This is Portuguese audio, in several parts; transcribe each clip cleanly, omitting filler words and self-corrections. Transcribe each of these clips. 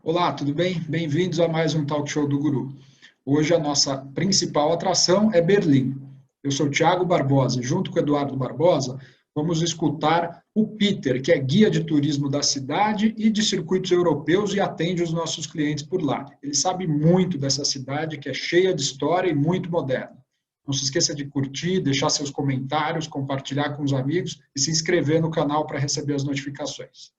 Olá, tudo bem? Bem-vindos a mais um Talk Show do Guru. Hoje a nossa principal atração é Berlim. Eu sou Thiago Barbosa e junto com Eduardo Barbosa vamos escutar o Peter, que é guia de turismo da cidade e de circuitos europeus e atende os nossos clientes por lá. Ele sabe muito dessa cidade que é cheia de história e muito moderna. Não se esqueça de curtir, deixar seus comentários, compartilhar com os amigos e se inscrever no canal para receber as notificações.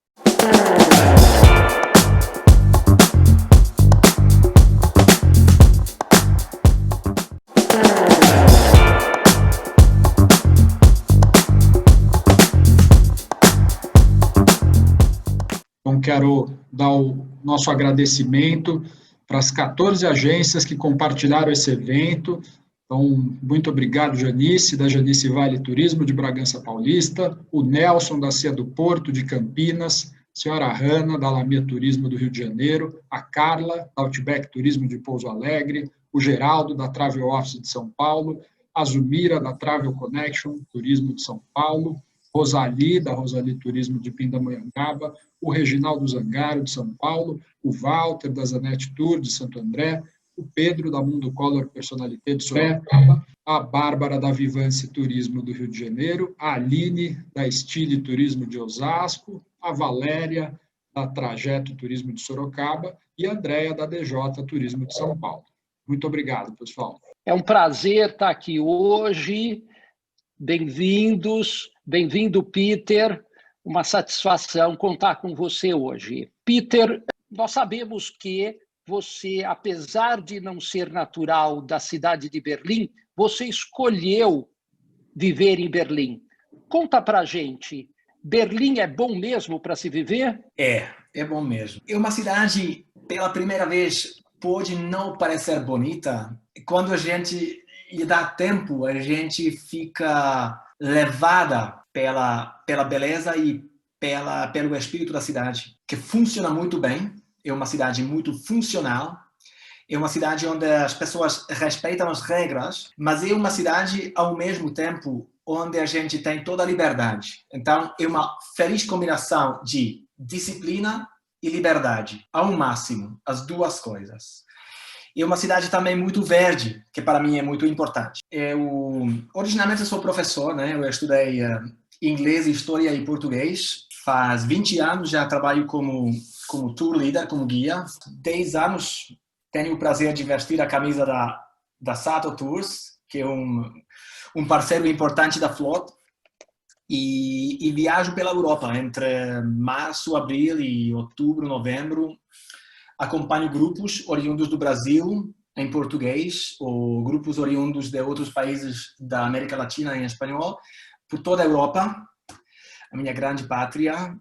Então, quero dar o nosso agradecimento para as 14 agências que compartilharam esse evento. Então, muito obrigado, Janice, da Janice Vale Turismo de Bragança Paulista, o Nelson, da Cia do Porto, de Campinas, a senhora Hanna, da Lamia Turismo do Rio de Janeiro, a Carla, da Outback Turismo de Pouso Alegre, o Geraldo, da Travel Office de São Paulo, a Zumira, da Travel Connection Turismo de São Paulo, Rosali, da Rosali Turismo de Pindamonhangaba, o Reginaldo Zangaro, de São Paulo, o Walter, da Zanetti Tour, de Santo André, o Pedro, da Mundo Color Personalité de Sorocaba, a Bárbara, da Vivance Turismo do Rio de Janeiro, a Aline, da Estile Turismo de Osasco, a Valéria, da Trajeto Turismo de Sorocaba e a Andréia, da DJ Turismo de São Paulo. Muito obrigado, pessoal. É um prazer estar aqui hoje. Bem-vindos, bem-vindo, Peter. Uma satisfação contar com você hoje. Peter, nós sabemos que você, apesar de não ser natural da cidade de Berlim, você escolheu viver em Berlim. Conta pra gente, Berlim é bom mesmo para se viver? É bom mesmo. É uma cidade, pela primeira vez, pode não parecer bonita. Quando a gente lhe dá tempo, a gente fica levada pela beleza e pelo espírito da cidade, que funciona muito bem. É uma cidade muito funcional. É uma cidade onde as pessoas respeitam as regras, mas é uma cidade, ao mesmo tempo, onde a gente tem toda a liberdade. Então, é uma feliz combinação de disciplina e liberdade, ao máximo, as duas coisas. É uma cidade também muito verde, que para mim é muito importante. Originalmente eu sou professor, né? Eu estudei inglês, história e português. Faz 20 anos já trabalho como tour leader, como guia. 10 anos tenho o prazer de vestir a camisa da Sato Tours, que é um parceiro importante da Flot. E viajo pela Europa entre março, abril e outubro, novembro. Acompanho grupos oriundos do Brasil em português ou grupos oriundos de outros países da América Latina em espanhol, por toda a Europa, a minha grande pátria.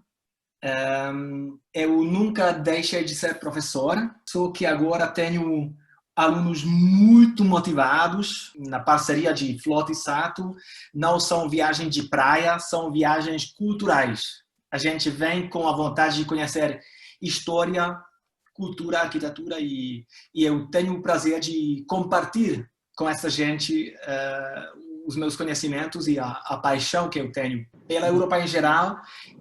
Eu nunca deixei de ser professor, só que agora tenho alunos muito motivados na parceria de Flot e Sato. Não são viagens de praia, são viagens culturais. A gente vem com a vontade de conhecer história, cultura, arquitetura e eu tenho o prazer de compartilhar com essa gente os meus conhecimentos e a paixão que eu tenho pela Europa em geral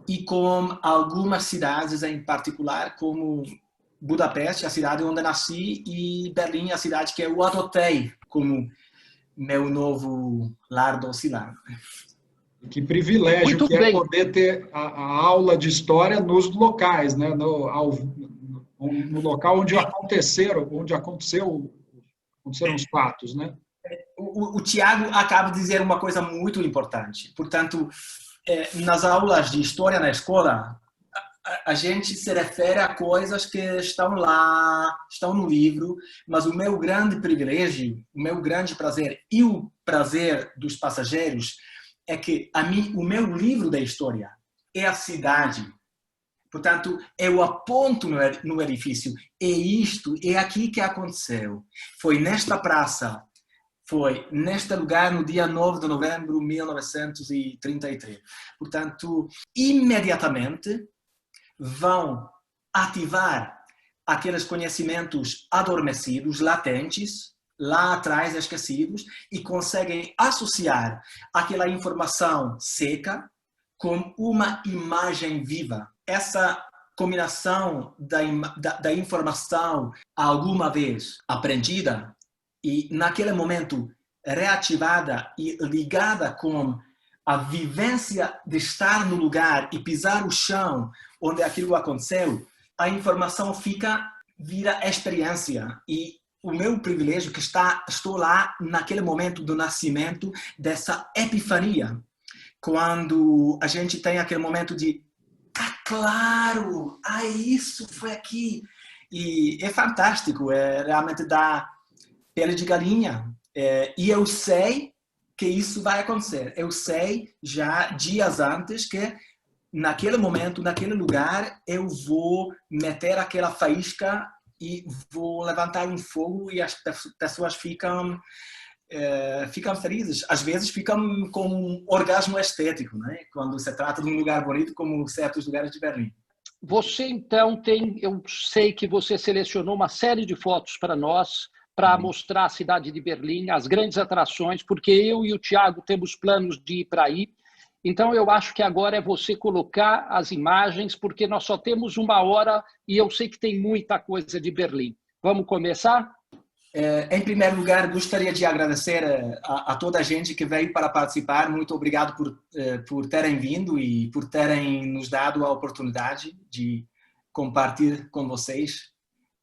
e com algumas cidades em particular, como Budapeste, a cidade onde nasci, e Berlim, a cidade que eu adotei como meu novo lar docilado. Que privilégio muito que bem. É poder ter a aula de história nos locais, né? No local onde aconteceram os fatos, né? O Tiago acaba de dizer uma coisa muito importante. Portanto, nas aulas de história na escola, a gente se refere a coisas que estão lá, estão no livro, mas o meu grande privilégio, o meu grande prazer e o prazer dos passageiros é que o meu livro da história é a cidade. Portanto, eu aponto no edifício, é aqui que aconteceu. Foi nesta praça, foi neste lugar no dia 9 de novembro de 1933. Portanto, imediatamente vão ativar aqueles conhecimentos adormecidos, latentes, lá atrás esquecidos, e conseguem associar aquela informação seca com uma imagem viva. Essa combinação da informação alguma vez aprendida e naquele momento reativada e ligada com a vivência de estar no lugar e pisar o chão onde aquilo aconteceu, a informação vira experiência. E o meu privilégio que estou lá naquele momento do nascimento dessa epifania, quando a gente tem aquele momento de claro, isso foi aqui. E é fantástico, realmente dá pele de galinha. E eu sei que isso vai acontecer. Eu sei já dias antes que naquele momento, naquele lugar, eu vou meter aquela faísca e vou levantar um fogo e as pessoas ficam felizes. Às vezes ficam com um orgasmo estético, né? Quando se trata de um lugar bonito como certos lugares de Berlim. Você, então, eu sei que você selecionou uma série de fotos para nós, para mostrar a cidade de Berlim, as grandes atrações, porque eu e o Thiago temos planos de ir para aí. Então, eu acho que agora é você colocar as imagens, porque nós só temos 1 hora e eu sei que tem muita coisa de Berlim. Vamos começar? Em primeiro lugar, gostaria de agradecer a toda a gente que veio para participar. Muito obrigado por terem vindo e por terem nos dado a oportunidade de compartilhar com vocês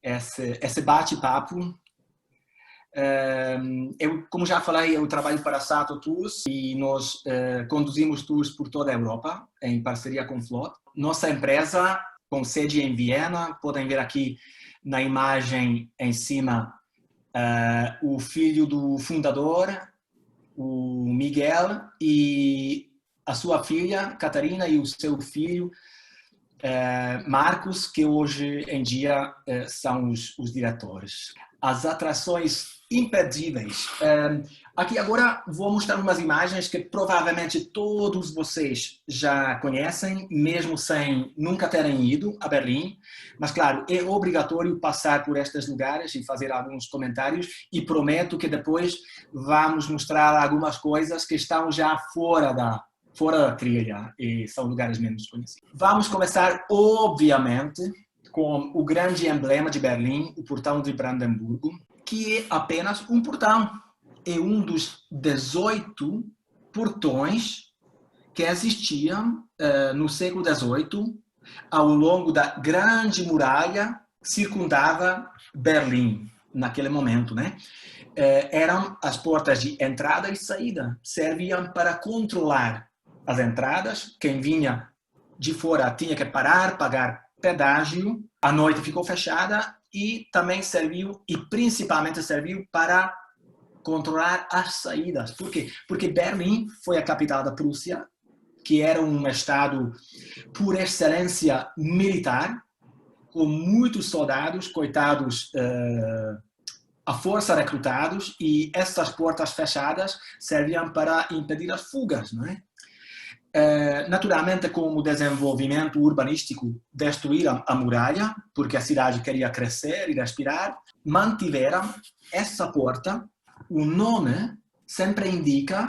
esse bate-papo. Como já falei, eu trabalho para a Sato Tours e nós conduzimos tours por toda a Europa em parceria com Flot. Nossa empresa, com sede em Viena, podem ver aqui na imagem em cima o filho do fundador, o Miguel, e a sua filha, Catarina, e o seu filho, Marcos, que hoje em dia são os diretores. As atrações imperdíveis. Aqui agora vou mostrar umas imagens que provavelmente todos vocês já conhecem, mesmo sem nunca terem ido a Berlim. Mas, claro, é obrigatório passar por estes lugares e fazer alguns comentários e prometo que depois vamos mostrar algumas coisas que estão já fora da trilha e são lugares menos conhecidos. Vamos começar, obviamente, com o grande emblema de Berlim, o Portão de Brandemburgo, que é apenas um portão. É um dos 18 portões que existiam no século XVIII ao longo da grande muralha que circundava Berlim naquele momento, né? Eram as portas de entrada e saída, serviam para controlar as entradas. Quem vinha de fora tinha que parar, pagar pedágio. A noite ficou fechada e também serviu, e principalmente serviu para controlar as saídas. Por quê? Porque Berlim foi a capital da Prússia, que era um estado por excelência militar, com muitos soldados, coitados, à força recrutados, e essas portas fechadas serviam para impedir as fugas, não é? Naturalmente, com o desenvolvimento urbanístico, destruíram a muralha, porque a cidade queria crescer e respirar, mantiveram essa porta. O nome sempre indica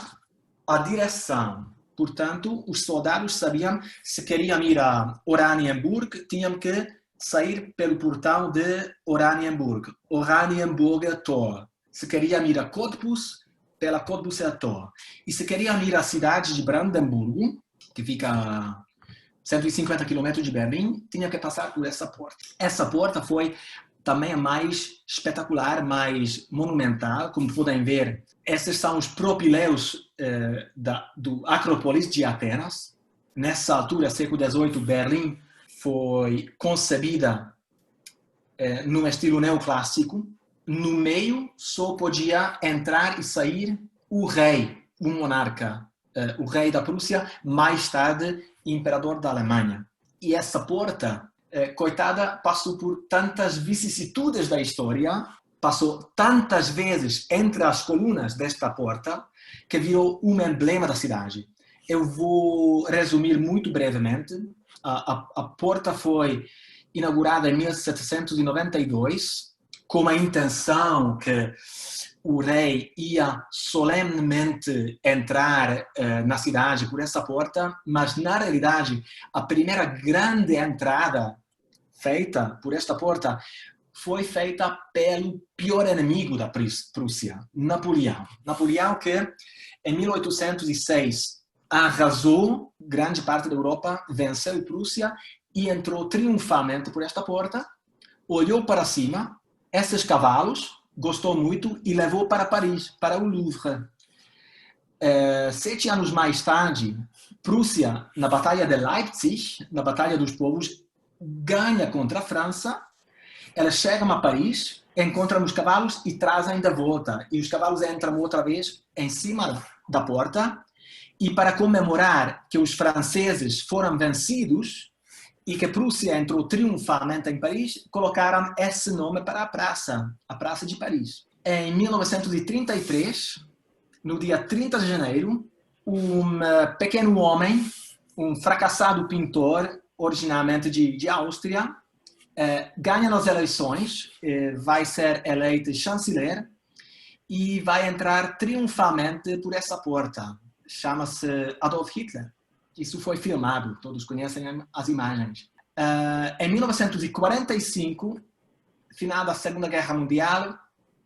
a direção. Portanto, os soldados sabiam, se queriam ir a Oranienburg, tinham que sair pelo portão de Oranienburg, Oranienburger Tor. Se queriam ir a Cottbus, pela Cottbuser Tor. E se queriam ir à cidade de Brandemburgo, que fica a 150 km de Berlim, tinha que passar por essa porta. Essa porta foi também a mais espetacular, mais monumental. Como podem ver, esses são os propileus do Acrópolis de Atenas. Nessa altura, século XVIII, Berlim foi concebida num estilo neoclássico. No meio só podia entrar e sair o rei, o monarca, o rei da Prússia, mais tarde imperador da Alemanha. E essa porta, coitada, passou por tantas vicissitudes da história, passou tantas vezes entre as colunas desta porta, que virou um emblema da cidade. Eu vou resumir muito brevemente. A porta foi inaugurada em 1792, com a intenção que o rei ia solenemente entrar na cidade por essa porta, mas na realidade a primeira grande entrada feita por esta porta foi feita pelo pior inimigo da Prússia, Napoleão. Napoleão que, em 1806, arrasou grande parte da Europa, venceu a Prússia e entrou triunfalmente por esta porta, olhou para cima, esses cavalos, gostou muito e levou para Paris, para o Louvre. 7 anos mais tarde, Prússia, na Batalha de Leipzig, na Batalha dos Povos, ganha contra a França. Elas chegam a Paris, encontram os cavalos e trazem de volta. E os cavalos entram outra vez em cima da porta. E para comemorar que os franceses foram vencidos e que a Prússia entrou triunfalmente em Paris, colocaram esse nome para a Praça de Paris. Em 1933, no dia 30 de janeiro, um pequeno homem, um fracassado pintor, originalmente de Áustria, ganha nas eleições, vai ser eleito chanceler e vai entrar triunfalmente por essa porta. Chama-se Adolf Hitler. Isso foi filmado, todos conhecem as imagens. Em 1945, final da Segunda Guerra Mundial,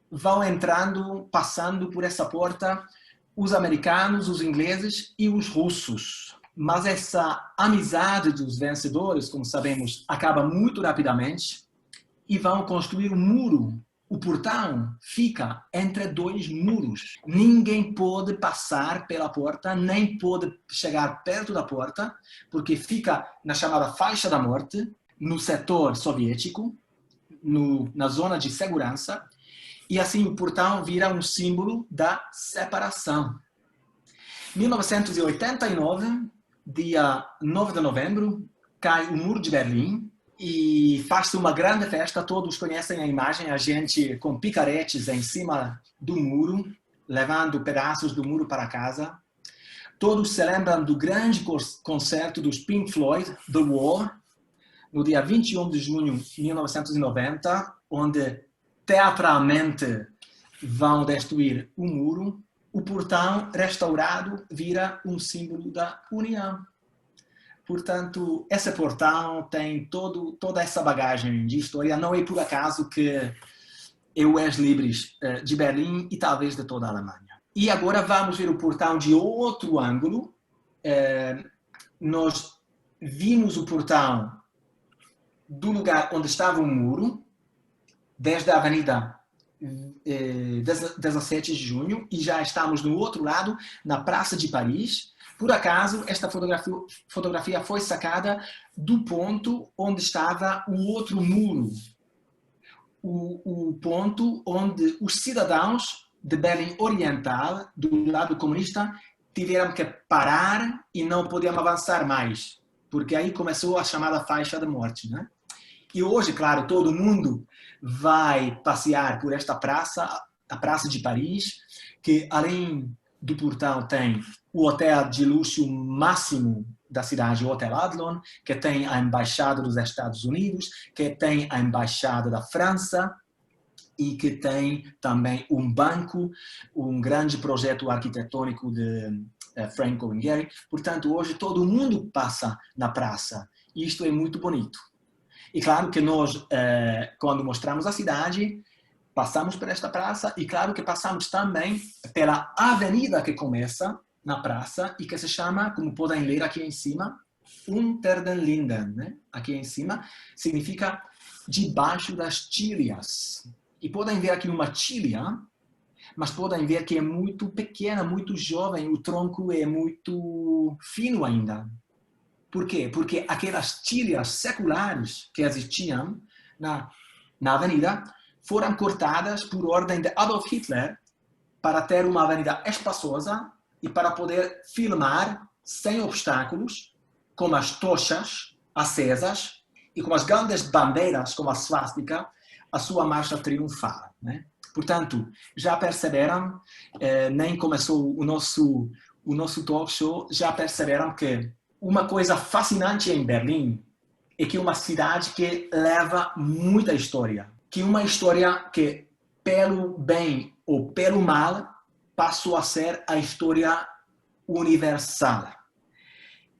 vão entrando, passando por essa porta, os americanos, os ingleses e os russos. Mas essa amizade dos vencedores, como sabemos, acaba muito rapidamente e vão construir um muro. O portão fica entre 2 muros. Ninguém pode passar pela porta, nem pode chegar perto da porta, porque fica na chamada faixa da morte, no setor soviético, na zona de segurança, e assim o portão vira um símbolo da separação. 1989, dia 9 de novembro, cai o Muro de Berlim e faz-se uma grande festa. Todos conhecem a imagem, a gente com picaretes em cima do muro, levando pedaços do muro para casa. Todos se lembram do grande concerto dos Pink Floyd, The Wall, no dia 21 de junho de 1990, onde teatralmente vão destruir o muro. O portão restaurado vira um símbolo da união. Portanto, esse portão tem toda essa bagagem de história. Não é por acaso que é o ex-libris de Berlim e talvez de toda a Alemanha. E agora vamos ver o portão de outro ângulo. Nós vimos o portão do lugar onde estava o muro, desde a Avenida 17 de junho, e já estamos no outro lado, na Praça de Paris. Por acaso, esta fotografia foi sacada do ponto onde estava o outro muro. O ponto onde os cidadãos de Berlim Oriental, do lado comunista, tiveram que parar e não podiam avançar mais, porque aí começou a chamada faixa de morte, né? E hoje, claro, todo mundo vai passear por esta praça, a Praça de Paris, que além do portão tem o hotel de luxo máximo da cidade, o Hotel Adlon, que tem a Embaixada dos Estados Unidos, que tem a Embaixada da França e que tem também um banco, um grande projeto arquitetônico de Frank Cohen Gehry. Portanto, hoje todo mundo passa na praça. E isto é muito bonito. E claro que nós, quando mostramos a cidade, passamos por esta praça e claro que passamos também pela avenida que começa na praça e que se chama, como podem ler aqui em cima, Unter den Linden, né? Aqui em cima significa debaixo das tílias. E podem ver aqui uma tília, mas podem ver que é muito pequena, muito jovem, o tronco é muito fino ainda. Por quê? Porque aquelas tílias seculares que existiam na avenida foram cortadas por ordem de Adolf Hitler para ter uma avenida espaçosa e para poder filmar sem obstáculos, com as tochas acesas e com as grandes bandeiras, como a swastika, a sua marcha triunfal, né? Portanto, já perceberam, nem começou o nosso talk show, já perceberam que uma coisa fascinante em Berlim é que é uma cidade que leva muita história. Que uma história que, pelo bem ou pelo mal, passou a ser a história universal.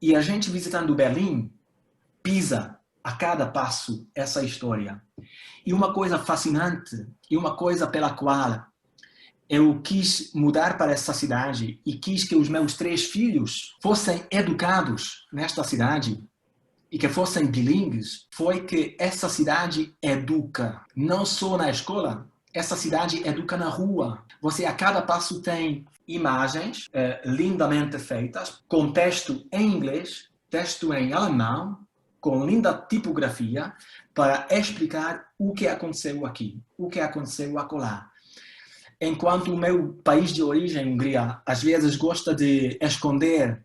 E a gente visitando Berlim, Pisa, a cada passo essa história. E uma coisa fascinante, e uma coisa pela qual eu quis mudar para essa cidade e quis que os meus 3 filhos fossem educados nesta cidade e que fossem bilíngues, foi que essa cidade educa, não só na escola, essa cidade educa na rua. Você a cada passo tem imagens lindamente feitas, com texto em inglês, texto em alemão, com linda tipografia, para explicar o que aconteceu aqui, o que aconteceu acolá. Enquanto o meu país de origem, Hungria, às vezes gosta de esconder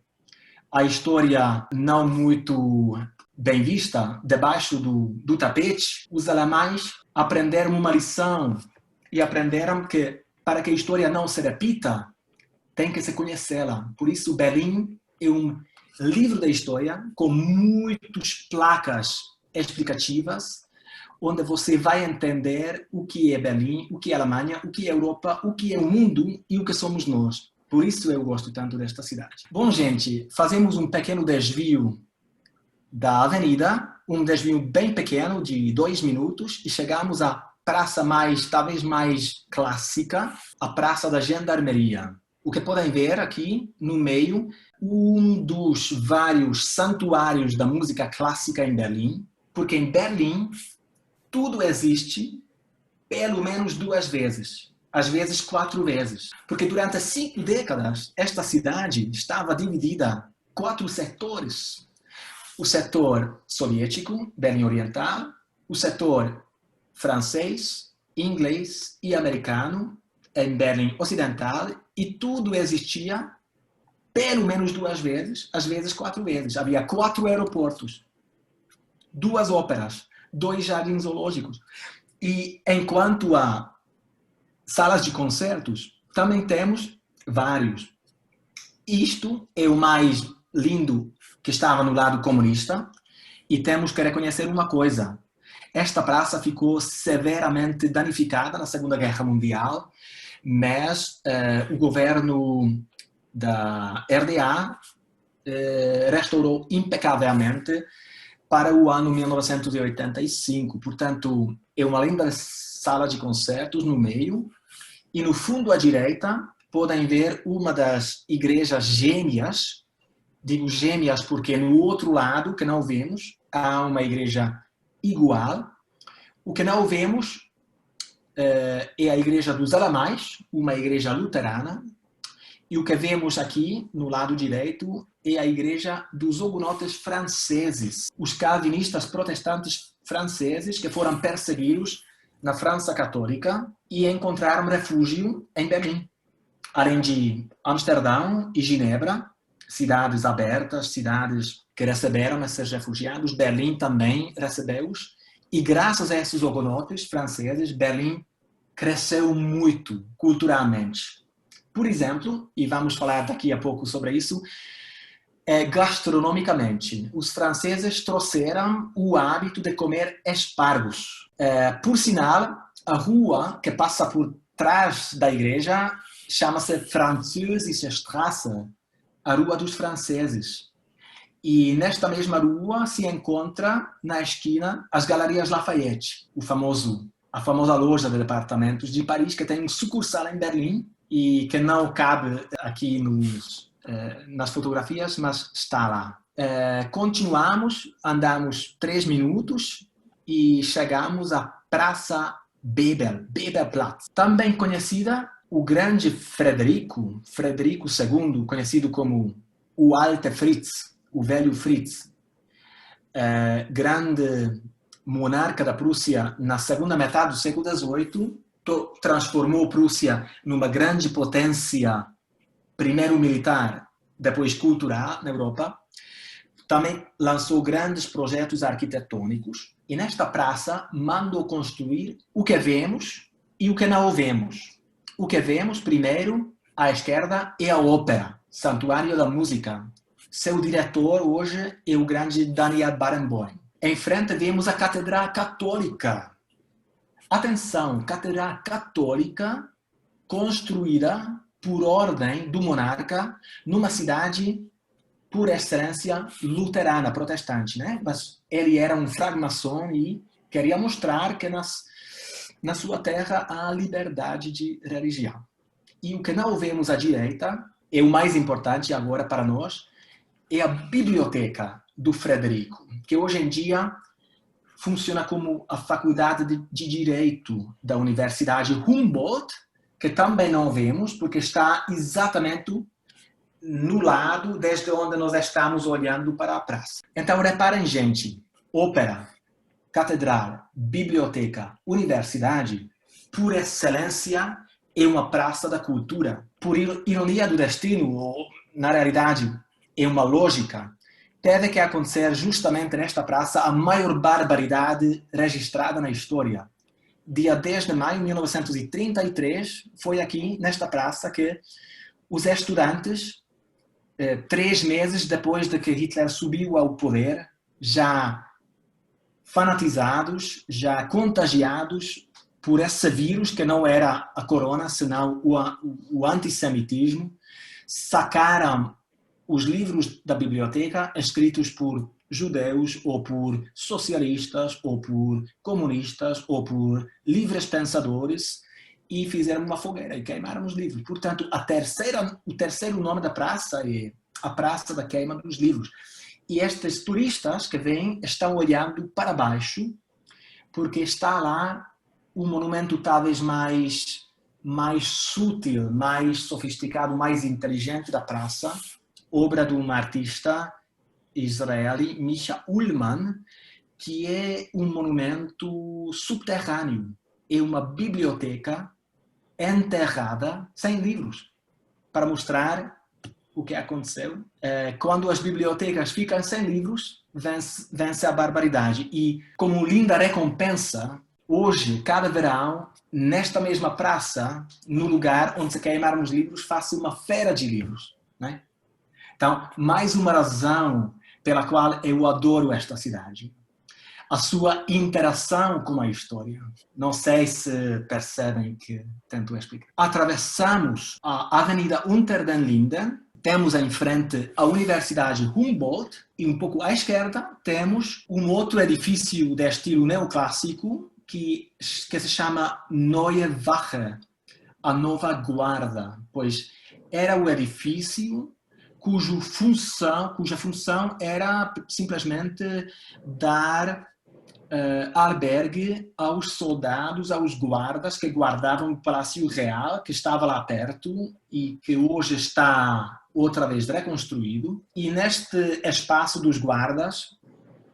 a história não muito bem vista debaixo do tapete, os alemães aprenderam uma lição e aprenderam que para que a história não se repita, tem que se conhecê-la. Por isso, Berlim é um livro da história com muitas placas explicativas, onde você vai entender o que é Berlim, o que é Alemanha, o que é Europa, o que é o mundo e o que somos nós. Por isso eu gosto tanto desta cidade. Bom, gente, fazemos um pequeno desvio da avenida, um desvio bem pequeno de 2 minutos e chegamos à praça talvez mais clássica, a Praça da Gendarmeria. O que podem ver aqui no meio, um dos vários santuários da música clássica em Berlim, porque em Berlim tudo existe pelo menos 2 vezes, às vezes 4 vezes. Porque durante 5 décadas, esta cidade estava dividida em 4 setores. O setor soviético, Berlim Oriental, o setor francês, inglês e americano, em Berlim Ocidental, e tudo existia pelo menos 2 vezes, às vezes 4 vezes. Havia 4 aeroportos, 2 óperas, 2 jardins zoológicos. E enquanto a salas de concertos, também temos vários. Isto é o mais lindo que estava no lado comunista, e temos que reconhecer uma coisa. Esta praça ficou severamente danificada na Segunda Guerra Mundial, mas o governo da RDA restaurou impecavelmente para o ano 1985. Portanto, é uma linda sala de concertos no meio, e no fundo à direita podem ver uma das igrejas gêmeas. Digo gêmeas porque no outro lado, que não vemos, há uma igreja igual. O que não vemos é a igreja dos alemães, uma igreja luterana, e o que vemos aqui no lado direito é a igreja dos hugonotes franceses, os calvinistas protestantes franceses que foram perseguidos na França Católica e encontraram refúgio em Berlim, além de Amsterdão e Genebra, cidades abertas, cidades que receberam esses refugiados. Berlim também recebeu-os, e graças a esses hugonotes franceses, Berlim cresceu muito culturalmente. Por exemplo, e vamos falar daqui a pouco sobre isso, gastronomicamente, os franceses trouxeram o hábito de comer espargos. Por sinal, a rua que passa por trás da igreja chama-se Französische Straße, a Rua dos Franceses. E nesta mesma rua se encontra, na esquina, as Galerias Lafayette, a famosa loja de departamentos de Paris, que tem um sucursal em Berlim e que não cabe aqui nas fotografias, mas está lá. Continuamos, andamos 3 minutos e chegamos à Praça Bebelplatz, também conhecida o grande Frederico II, conhecido como o Alte Fritz, o velho Fritz, grande monarca da Prússia na segunda metade do século XVIII, transformou a Prússia numa grande potência, primeiro militar, depois cultural na Europa. Também lançou grandes projetos arquitetônicos e nesta praça mandou construir o que vemos e o que não vemos. O que vemos, primeiro, à esquerda, é a ópera, Santuário da Música. Seu diretor hoje é o grande Daniel Barenboim. Em frente vemos a Catedral Católica. Atenção, Catedral Católica construída por ordem do monarca numa cidade por excelência, luterana, protestante, né? Mas ele era um francmaçom e queria mostrar que na sua terra há liberdade de religião. E o que não vemos à direita, é o mais importante agora para nós, é a biblioteca do Frederico, que hoje em dia funciona como a faculdade de Direito da Universidade Humboldt, que também não vemos, porque está exatamente no lado desde onde nós estamos olhando para a praça. Então, reparem, gente, ópera, catedral, biblioteca, universidade, por excelência, é uma praça da cultura. Por ironia do destino, ou na realidade, é uma lógica, teve que acontecer justamente nesta praça a maior barbaridade registrada na história. Dia 10 de maio de 1933, foi aqui, nesta praça, que os estudantes, 3 meses depois de que Hitler subiu ao poder, já fanatizados, já contagiados por esse vírus, que não era a corona, senão o antissemitismo, sacaram os livros da biblioteca escritos por judeus, ou por socialistas, ou por comunistas, ou por livres pensadores, e fizeram uma fogueira e queimaram os livros. Portanto, o terceiro nome da praça é a Praça da Queima dos Livros. E estes turistas que vêm estão olhando para baixo, porque está lá um monumento talvez mais sutil, mais sofisticado, mais inteligente da praça, obra de um artista israeli, Misha Ullman, que é um monumento subterrâneo. É uma biblioteca enterrada, sem livros, para mostrar o que aconteceu. Quando as bibliotecas ficam sem livros, vence a barbaridade. E como linda recompensa, hoje, cada verão, nesta mesma praça, no lugar onde se queimaram os livros, faço uma feira de livros, né? Então, mais uma razão pela qual eu adoro esta cidade. A sua interação com a história. Não sei se percebem que tento explicar. Atravessamos a Avenida Unter den Linden, temos em frente a Universidade Humboldt e um pouco à esquerda temos um outro edifício de estilo neoclássico que se chama Neue Wache, a Nova Guarda, pois era o edifício cuja função era simplesmente dar albergue aos soldados, aos guardas que guardavam o Palácio Real, que estava lá perto e que hoje está outra vez reconstruído. E neste espaço dos guardas,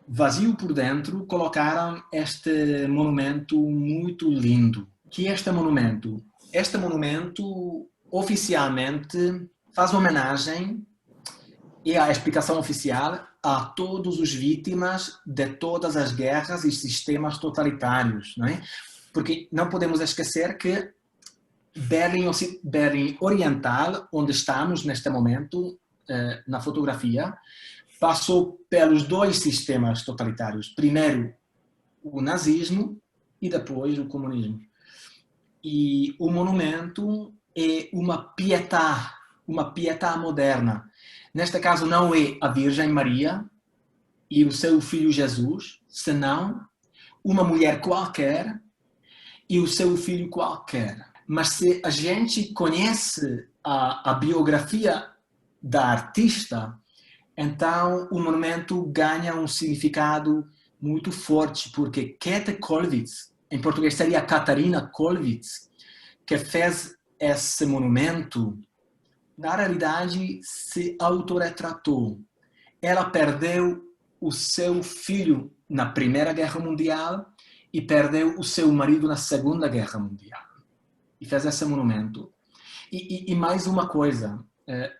vazio por dentro, colocaram este monumento muito lindo. Que é este monumento? Este monumento oficialmente faz homenagem, e a explicação oficial, a todos os vítimas de todas as guerras e sistemas totalitários, não é? Porque não podemos esquecer que Berlim Oriental, onde estamos neste momento, na fotografia, passou pelos 2 sistemas totalitários. Primeiro o nazismo e depois o comunismo. E o monumento é uma pietà moderna. Neste caso não é a Virgem Maria e o seu filho Jesus, senão uma mulher qualquer e o seu filho qualquer. Mas se a gente conhece a biografia da artista, então o monumento ganha um significado muito forte, porque Käthe Kollwitz, em português seria Catarina Kollwitz, que fez esse monumento, na realidade se autorretratou. Ela perdeu o seu filho na Primeira Guerra Mundial e perdeu o seu marido na Segunda Guerra Mundial. E fez esse monumento. E mais uma coisa,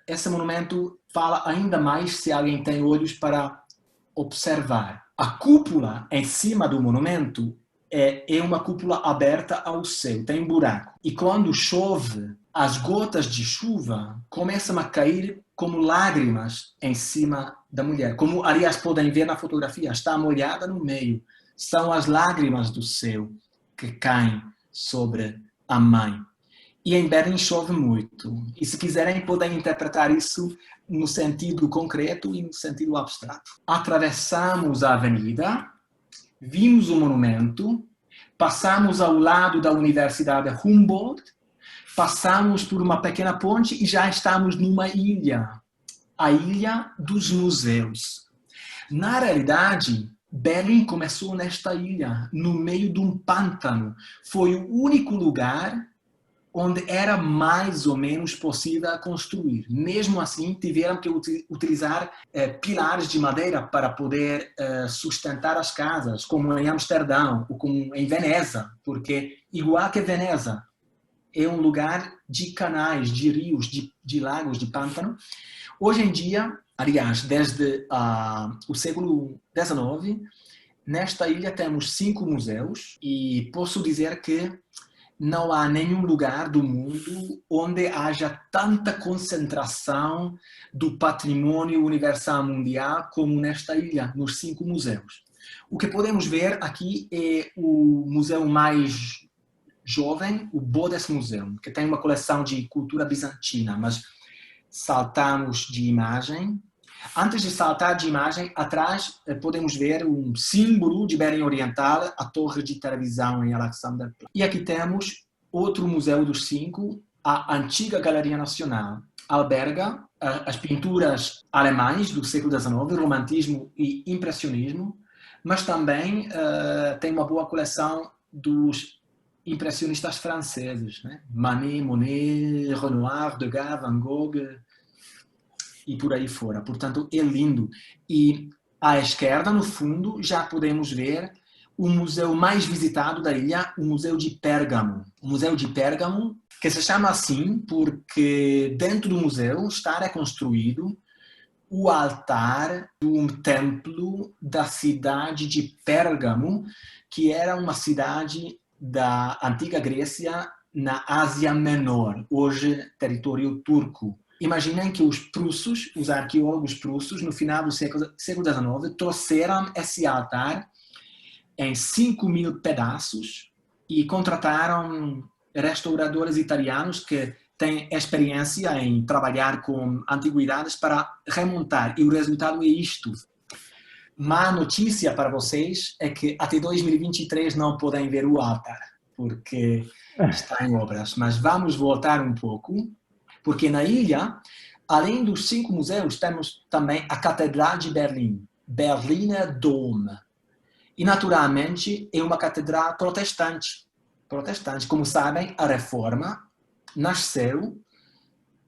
esse monumento fala ainda mais se alguém tem olhos para observar. A cúpula em cima do monumento é uma cúpula aberta ao céu, tem um buraco. E quando chove, as gotas de chuva começam a cair como lágrimas em cima da mulher. Como, aliás, podem ver na fotografia, está molhada no meio. São as lágrimas do céu que caem sobre a mãe. E em Berlim chove muito. E se quiserem, podem interpretar isso no sentido concreto e no sentido abstrato. Atravessamos a avenida, vimos o monumento, passamos ao lado da Universidade Humboldt, passamos por uma pequena ponte e já estamos numa ilha, a Ilha dos Museus. Na realidade, Berlim começou nesta ilha, no meio de um pântano. Foi o único lugar onde era mais ou menos possível construir. Mesmo assim, tiveram que utilizar pilares de madeira para poder sustentar as casas, como em Amsterdão ou como em Veneza, porque, igual que Veneza, é um lugar de canais, de rios, de lagos, de pântano. Hoje em dia, aliás, desde o século XIX, nesta ilha temos 5 museus e posso dizer que não há nenhum lugar do mundo onde haja tanta concentração do patrimônio universal mundial como nesta ilha, nos 5 museus. O que podemos ver aqui é o museu mais jovem, o Bundesmuseum, que tem uma coleção de cultura bizantina, mas saltamos de imagem. Antes de saltar de imagem, atrás podemos ver um símbolo de Berlim Oriental, a torre de televisão em Alexanderplatz. E aqui temos outro museu dos 5, a antiga Galeria Nacional. Alberga as pinturas alemãs do século XIX, romantismo e impressionismo, mas também tem uma boa coleção dos impressionistas franceses, né? Manet, Monet, Renoir, Degas, Van Gogh e por aí fora. Portanto, é lindo. E à esquerda, no fundo, já podemos ver o museu mais visitado da ilha, o Museu de Pérgamo. O Museu de Pérgamo, que se chama assim porque dentro do museu está reconstruído o altar de um templo da cidade de Pérgamo, que era uma cidade da antiga Grécia na Ásia Menor, hoje território turco. Imaginem que os prussos, os arqueólogos prussos, no final do século XIX, trouxeram esse altar em 5.000 pedaços e contrataram restauradores italianos que têm experiência em trabalhar com antiguidades para remontar. E o resultado é isto. Má notícia para vocês é que até 2023 não podem ver o altar, porque está em obras. Mas vamos voltar um pouco, porque na ilha, além dos 5 museus, temos também a Catedral de Berlim, Berliner Dom. E, naturalmente, é uma catedral protestante. Como sabem, a Reforma nasceu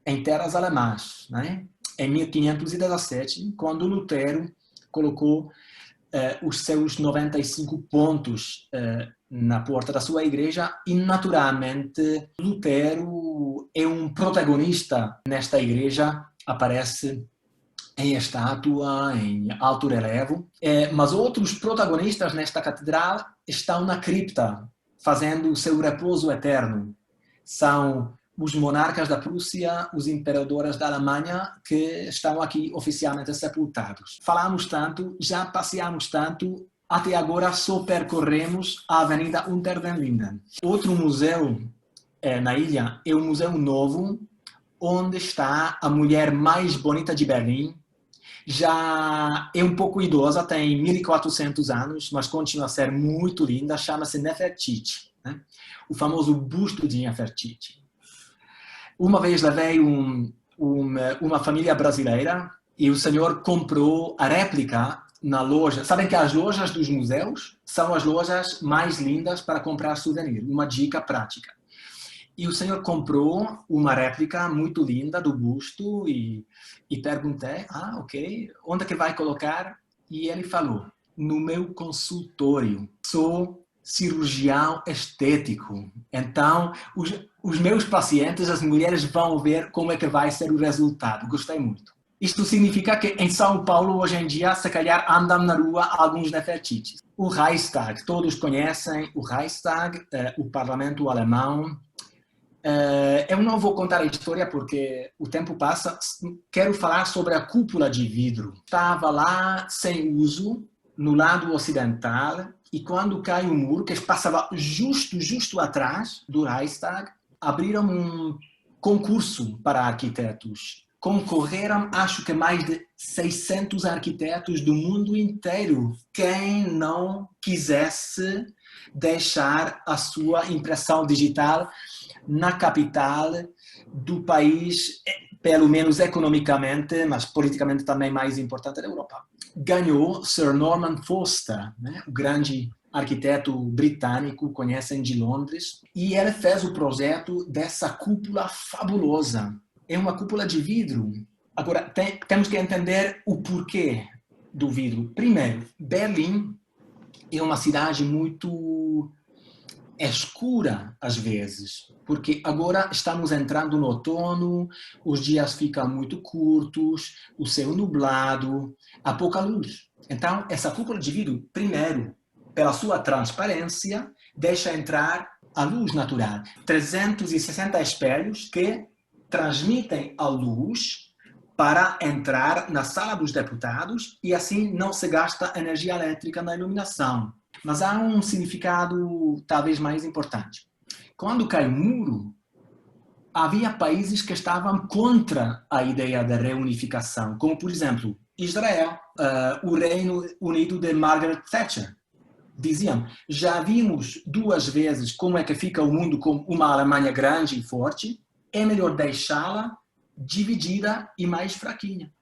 em terras alemãs, né? Em 1517, quando Lutero colocou os seus 95 pontos na porta da sua igreja e, naturalmente, Lutero é um protagonista nesta igreja, aparece em estátua, em alto relevo, mas outros protagonistas nesta catedral estão na cripta, fazendo o seu repouso eterno. São os monarcas da Prússia, os imperadores da Alemanha, que estão aqui oficialmente sepultados. Falamos tanto, já passeamos tanto, até agora só percorremos a Avenida Unter den Linden. Outro museu na ilha é o Museu Novo, onde está a mulher mais bonita de Berlim. Já é um pouco idosa, tem 1.400 anos, mas continua a ser muito linda, chama-se Nefertiti, né? O famoso busto de Nefertiti. Uma vez levei uma família brasileira e o senhor comprou a réplica na loja. Sabem que as lojas dos museus são as lojas mais lindas para comprar souvenir, uma dica prática. E o senhor comprou uma réplica muito linda do busto e perguntei, ok, onde é que vai colocar? E ele falou, no meu consultório, sou cirurgião estético. Então, os meus pacientes, as mulheres, vão ver como é que vai ser o resultado. Gostei muito. Isto significa que em São Paulo, hoje em dia, se calhar andam na rua alguns Nefertitis. O Reichstag, todos conhecem o Reichstag, o parlamento alemão. Eu não vou contar a história porque o tempo passa. Quero falar sobre a cúpula de vidro. Estava lá sem uso, no lado ocidental, e quando cai o muro, que passava justo atrás do Reichstag, abriram um concurso para arquitetos. Concorreram, acho que mais de 600 arquitetos do mundo inteiro. Quem não quisesse deixar a sua impressão digital na capital do país, pelo menos economicamente, mas politicamente também mais importante da Europa. Ganhou Sir Norman Foster, né? O grande arquiteto britânico, conhecem de Londres, e ele fez o projeto dessa cúpula fabulosa. É uma cúpula de vidro. Agora, temos que entender o porquê do vidro. Primeiro, Berlim é uma cidade muito escura às vezes, porque agora estamos entrando no outono, os dias ficam muito curtos, o céu nublado, há pouca luz. Então, essa cúpula de vidro, primeiro, pela sua transparência, deixa entrar a luz natural. 360 espelhos que transmitem a luz para entrar na sala dos deputados e assim não se gasta energia elétrica na iluminação. Mas há um significado talvez mais importante. Quando cai o muro, havia países que estavam contra a ideia da reunificação, como por exemplo Israel, o Reino Unido de Margaret Thatcher. Diziam, já vimos 2 vezes como é que fica o mundo com uma Alemanha grande e forte, é melhor deixá-la dividida e mais fraquinha.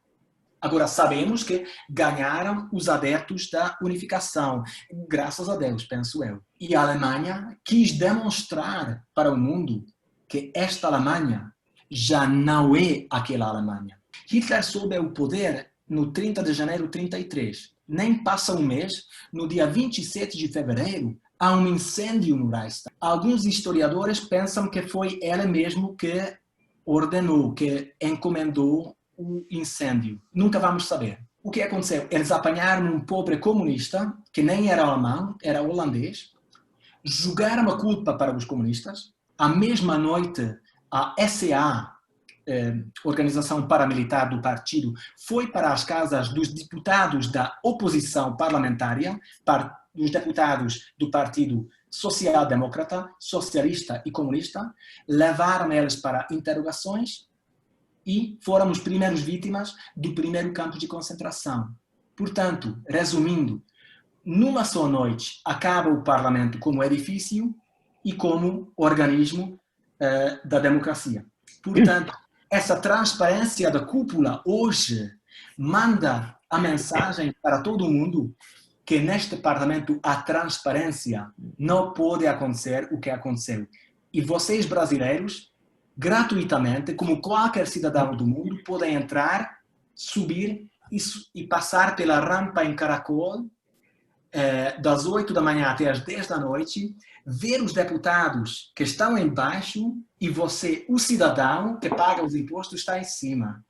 Agora, sabemos que ganharam os adeptos da unificação, graças a Deus, penso eu. E a Alemanha quis demonstrar para o mundo que esta Alemanha já não é aquela Alemanha. Hitler soube o poder no 30 de janeiro de 1933. Nem passa um mês, no dia 27 de fevereiro, há um incêndio no Reichstag. Alguns historiadores pensam que foi ele mesmo que ordenou, que encomendou o incêndio. Nunca vamos saber. O que aconteceu? Eles apanharam um pobre comunista, que nem era alemão, era holandês, jogaram a culpa para os comunistas. À mesma noite, a SA, organização paramilitar do partido, foi para as casas dos deputados da oposição parlamentar, dos deputados do Partido Social-Democrata, Socialista e Comunista, levaram eles para interrogações e foram os primeiros vítimas do primeiro campo de concentração. Portanto, resumindo, numa só noite acaba o parlamento como edifício e como organismo da democracia. Portanto, essa transparência da cúpula hoje manda a mensagem para todo mundo que neste parlamento a transparência não pode acontecer o que aconteceu. E vocês brasileiros, gratuitamente, como qualquer cidadão do mundo, podem entrar, subir e passar pela rampa em caracol das 8 da manhã até as 10 da noite, ver os deputados que estão embaixo e você, o cidadão que paga os impostos, está em cima.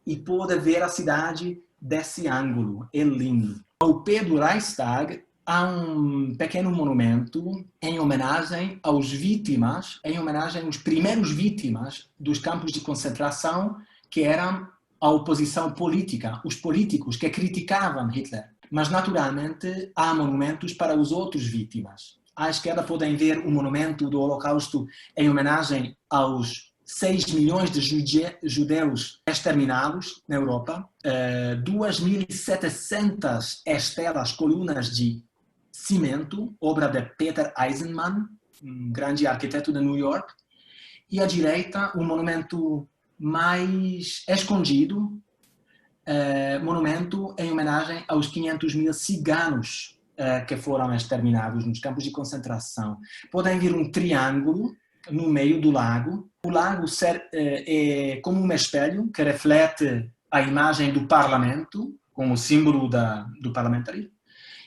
E pode ver a cidade desse ângulo. É lindo. Ao pé do Reichstag há um pequeno monumento em homenagem aos vítimas, em homenagem aos primeiros vítimas dos campos de concentração, que eram a oposição política, os políticos que criticavam Hitler. Mas, naturalmente, há monumentos para os outros vítimas. À esquerda podem ver o monumento do Holocausto em homenagem aos 6 milhões de judeus exterminados na Europa, 2.700 estelas, colunas de cimento, obra de Peter Eisenman, um grande arquiteto de New York, e à direita um monumento mais escondido, monumento em homenagem aos 500.000 ciganos que foram exterminados nos campos de concentração. Podem ver um triângulo no meio do lago. O lago é como um espelho que reflete a imagem do parlamento, como símbolo do parlamentarismo.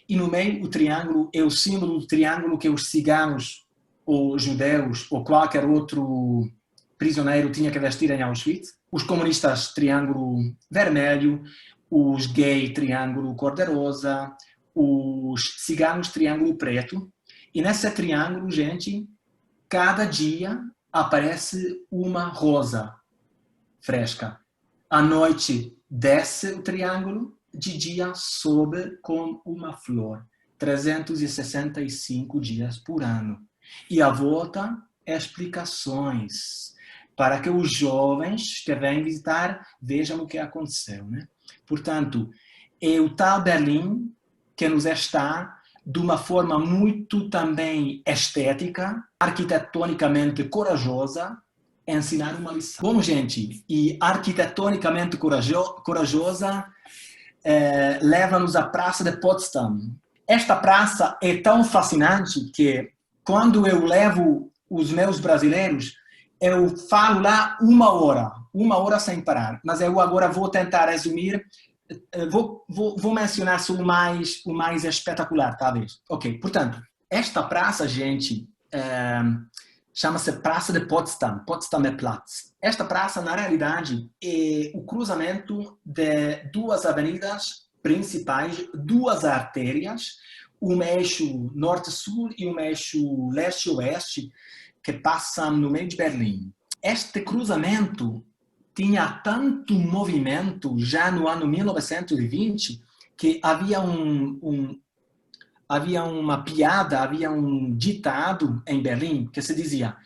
E no meio o triângulo é o símbolo do triângulo que os ciganos, ou judeus, ou qualquer outro prisioneiro tinha que vestir em Auschwitz. Os comunistas, triângulo vermelho, os gays, triângulo cor-de-rosa, os ciganos, triângulo preto. E nesse triângulo, gente, cada dia aparece uma rosa fresca. À noite desce o triângulo, de dia sobe com uma flor. 365 dias por ano. E à volta explicações para que os jovens que vêm visitar vejam o que aconteceu, né? Portanto, é o tal Berlim que nos está, de uma forma muito também estética, arquitetonicamente corajosa, ensinar uma lição. Bom, gente, e arquitetonicamente corajosa leva-nos à Praça de Potsdam. Esta praça é tão fascinante que, quando eu levo os meus brasileiros, eu falo lá uma hora sem parar. Mas eu agora vou tentar resumir, vou mencionar só o mais espetacular, talvez. Ok, portanto, esta praça, gente, chama-se Praça de Potsdam, Potsdamer Platz. Esta praça, na realidade, é o cruzamento de duas avenidas principais, duas artérias, um eixo norte-sul e um eixo leste-oeste, que passam no meio de Berlim. Este cruzamento tinha tanto movimento já no ano 1920 que havia uma piada, havia um ditado em Berlim que se dizia: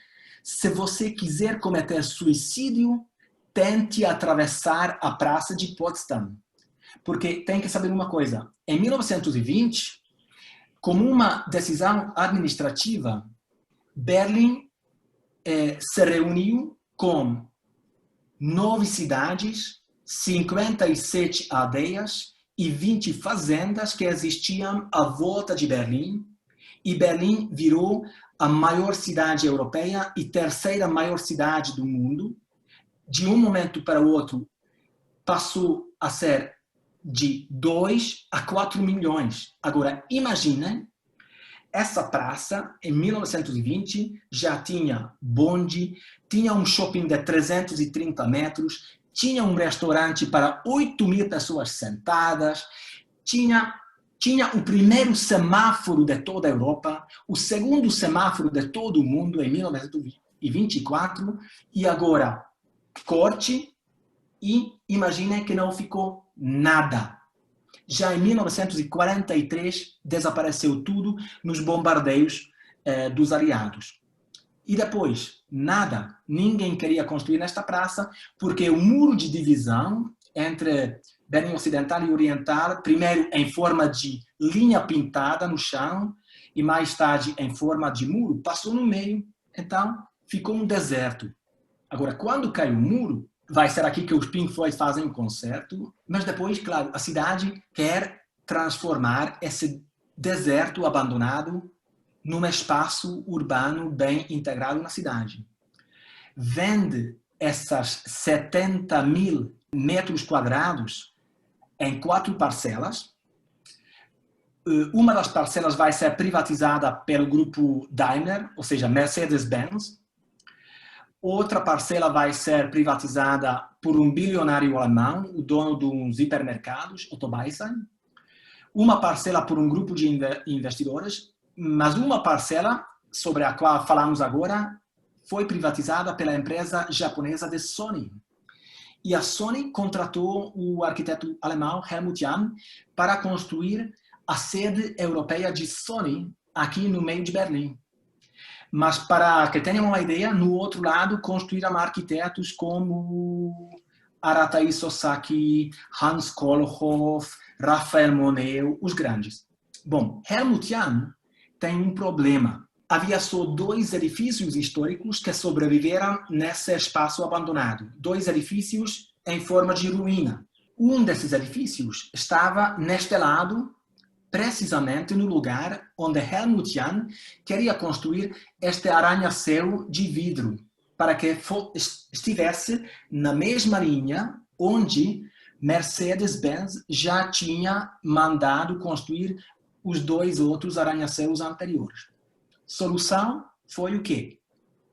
se você quiser cometer suicídio, tente atravessar a Praça de Potsdam. Porque tem que saber uma coisa, em 1920, como uma decisão administrativa, Berlim se reuniu com 9 cidades, 57 aldeias e 20 fazendas que existiam à volta de Berlim, e Berlim virou a maior cidade europeia e terceira maior cidade do mundo. De um momento para o outro, passou a ser de 2 a 4 milhões. Agora, imaginem, essa praça, em 1920, já tinha bonde, tinha um shopping de 330 metros, tinha um restaurante para 8.000 pessoas sentadas, tinha o primeiro semáforo de toda a Europa, o segundo semáforo de todo o mundo em 1924, e agora, corte, e imaginem que não ficou nada. Já em 1943, desapareceu tudo nos bombardeios dos aliados. E depois, nada. Ninguém queria construir nesta praça, porque o muro de divisão entre Berlim Ocidental e Oriental, primeiro em forma de linha pintada no chão, e mais tarde em forma de muro, passou no meio. Então, ficou um deserto. Agora, quando cai o muro, vai ser aqui que os Pink Floyd fazem um concerto, mas depois, claro, a cidade quer transformar esse deserto abandonado num espaço urbano bem integrado na cidade. Vende essas 70.000 metros quadrados em 4 parcelas. Uma das parcelas vai ser privatizada pelo grupo Daimler, ou seja, Mercedes-Benz. Outra parcela vai ser privatizada por um bilionário alemão, o dono de uns hipermercados, Otto Beisheim. Uma parcela por um grupo de investidores, mas uma parcela, sobre a qual falamos agora, foi privatizada pela empresa japonesa de Sony. E a Sony contratou o arquiteto alemão Helmut Jahn para construir a sede europeia de Sony aqui no meio de Berlim. Mas, para que tenham uma ideia, no outro lado construíram arquitetos como Aratai Sosaki, Hans Kohlhoff, Raphael Moneo, os grandes. Bom, Helmut Jahn tem um problema. Havia só 2 edifícios históricos que sobreviveram nesse espaço abandonado. 2 edifícios em forma de ruína. Um desses edifícios estava neste lado, precisamente no lugar onde Helmut Jahn queria construir este arranha-céu de vidro, para que estivesse na mesma linha onde Mercedes-Benz já tinha mandado construir os 2 outros arranha-céus anteriores. Solução foi o quê?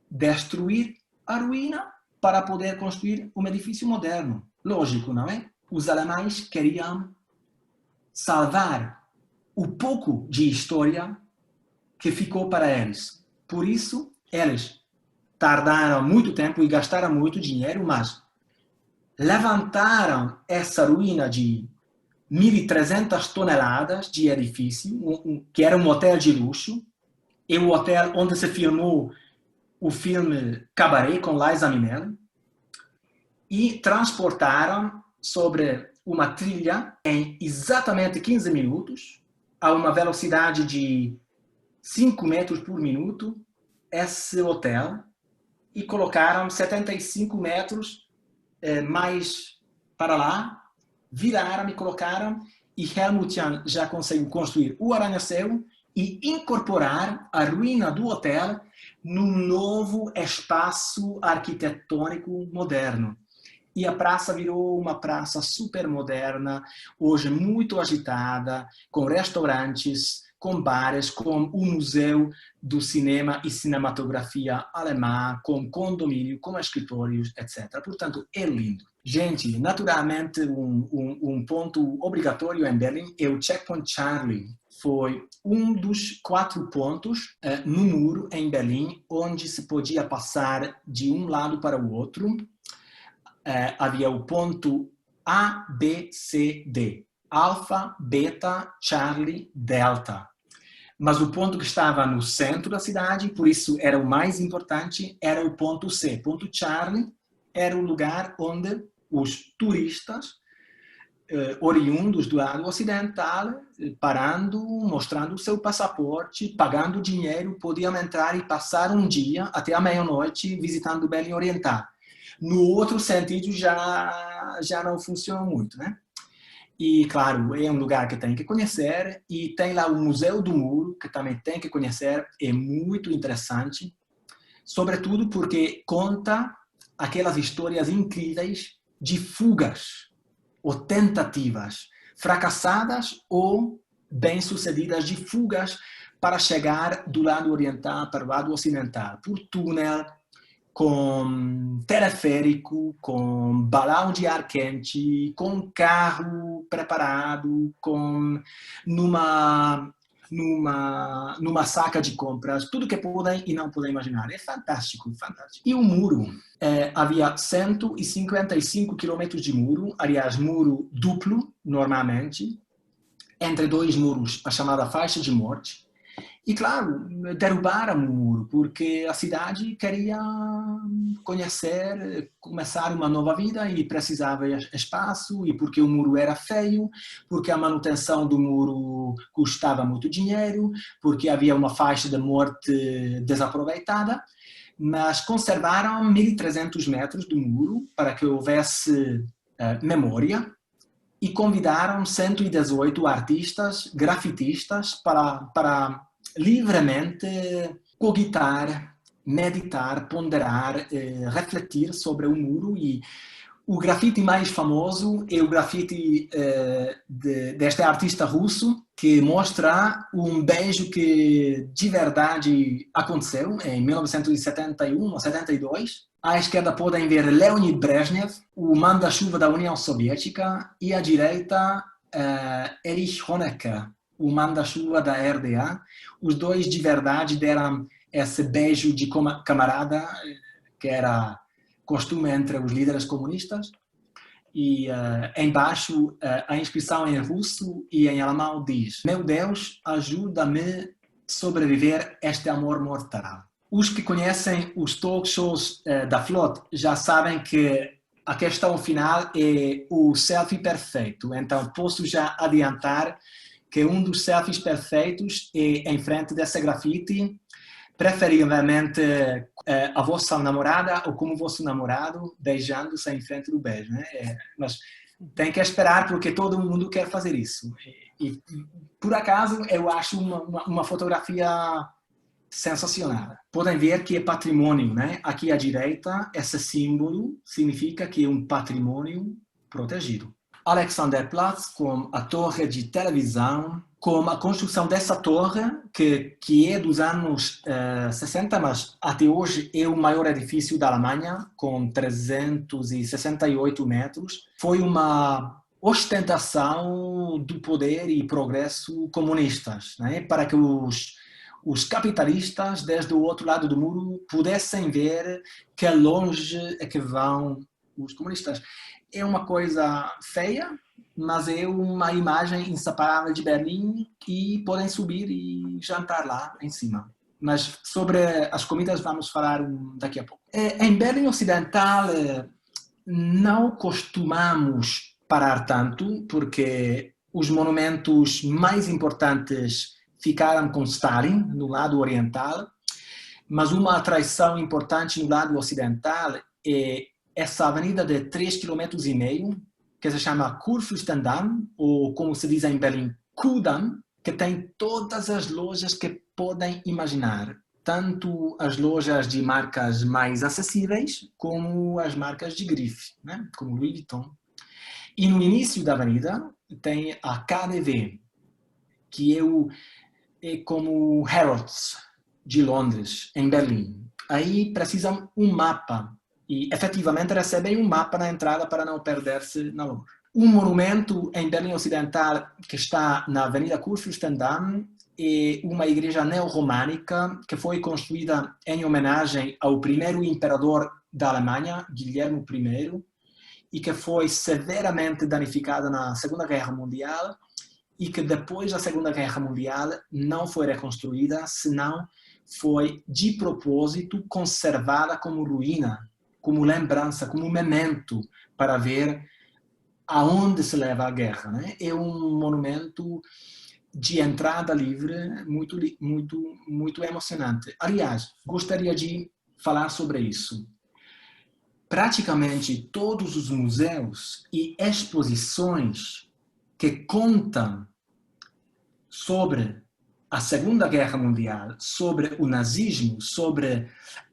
Destruir a ruína para poder construir um edifício moderno. Lógico, não é? Os alemães queriam salvar o pouco de história que ficou para eles. Por isso, eles tardaram muito tempo e gastaram muito dinheiro, mas levantaram essa ruína de 1.300 toneladas de edifício, que era um hotel de luxo, e o hotel onde se filmou o filme Cabaré com Liza Minnelli e transportaram sobre uma trilha em exatamente 15 minutos, a uma velocidade de 5 metros por minuto, esse hotel, e colocaram 75 metros mais para lá, viraram e colocaram, e Helmut Jahn já conseguiu construir o arranha-céu e incorporar a ruína do hotel num novo espaço arquitetônico moderno. E a praça virou uma praça super moderna, hoje muito agitada, com restaurantes, com bares, com o Museu do Cinema e Cinematografia Alemã, com condomínio, com escritórios, etc. Portanto, é lindo. Gente, naturalmente, um ponto obrigatório em Berlim é o Checkpoint Charlie. Foi um dos 4 pontos no muro em Berlim, onde se podia passar de um lado para o outro. Havia o ponto A, B, C, D. Alfa, Beta, Charlie, Delta. Mas o ponto que estava no centro da cidade, por isso era o mais importante, era o ponto C. Ponto Charlie era o lugar onde os turistas oriundos do lado ocidental, parando, mostrando o seu passaporte, pagando dinheiro, podiam entrar e passar um dia até a meia-noite visitando Berlim Oriental. No outro sentido já não funciona muito, né? E, claro, é um lugar que tem que conhecer, e tem lá o Museu do Muro, que também tem que conhecer, é muito interessante, sobretudo porque conta aquelas histórias incríveis de fugas ou tentativas, fracassadas ou bem-sucedidas, de fugas para chegar do lado oriental para o lado ocidental, por túnel, com teleférico, com balão de ar quente, com carro preparado, numa saca de compras, tudo que podem e não podem imaginar. É fantástico, fantástico. E o muro, havia 155 quilômetros de muro, aliás, muro duplo, normalmente, entre 2 muros, a chamada faixa de morte. E, claro, derrubaram o muro, porque a cidade queria conhecer, começar uma nova vida e precisava de espaço, e porque o muro era feio, porque a manutenção do muro custava muito dinheiro, porque havia uma faixa de morte desaproveitada, mas conservaram 1.300 metros do muro para que houvesse memória, e convidaram 118 artistas, grafitistas, para livremente cogitar, meditar, ponderar, refletir sobre o muro. E o grafite mais famoso é o grafite deste artista russo, que mostra um beijo que de verdade aconteceu em 1971 ou 72. À esquerda podem ver Leonid Brezhnev, o manda-chuva da União Soviética, e à direita Erich Honecker, o manda-chuva da RDA. Os dois de verdade deram esse beijo de camarada, que era costume entre os líderes comunistas. E embaixo a inscrição em russo e em alemão diz: meu Deus, ajuda-me a sobreviver este amor mortal. Os que conhecem os talk shows da FLOT já sabem que a questão final é o selfie perfeito. Então posso já adiantar que um dos selfies perfeitos é em frente dessa grafite, preferivelmente a vossa namorada ou como vosso namorado beijando-se em frente do beijo, né? Mas tem que esperar, porque todo mundo quer fazer isso. E por acaso eu acho uma fotografia sensacional. Podem ver que é patrimônio, né? Aqui à direita, esse símbolo significa que é um patrimônio protegido. Alexanderplatz, com a torre de televisão, com a construção dessa torre, que é dos anos 60, mas até hoje é o maior edifício da Alemanha, com 368 metros. Foi uma ostentação do poder e progresso comunistas, né? Para que os capitalistas, desde o outro lado do muro, pudessem ver que longe é que vão os comunistas. É uma coisa feia, mas é uma imagem inseparável de Berlim, e podem subir e jantar lá em cima. mas sobre as comidas vamos falar daqui a pouco. Em Berlim Ocidental não costumamos parar tanto, porque os monumentos mais importantes ficaram com Stalin, no lado oriental, mas uma atração importante no lado ocidental é essa avenida de 3,5 km, que se chama Kurfürstendamm, ou como se diz em Berlim, Kudamm, que tem todas as lojas que podem imaginar, tanto as lojas de marcas mais acessíveis, como as marcas de grife, né? Como Louis Vuitton. E no início da avenida tem a KaDeWe, que é como Harrods de Londres, em Berlim. Aí precisam um mapa, e efetivamente recebem um mapa na entrada para não perder-se na loja. Um monumento em Berlim Ocidental que está na Avenida Kurfürstendamm é uma igreja neorromânica que foi construída em homenagem ao primeiro imperador da Alemanha, Guilherme I, e que foi severamente danificada na Segunda Guerra Mundial e que depois da Segunda Guerra Mundial não foi reconstruída, senão foi de propósito conservada como ruína, como lembrança, como memento para ver aonde se leva a guerra, né? É um monumento de entrada livre muito emocionante. Aliás, gostaria de falar sobre isso. Praticamente todos os museus e exposições que contam sobre a Segunda Guerra Mundial, sobre o nazismo, sobre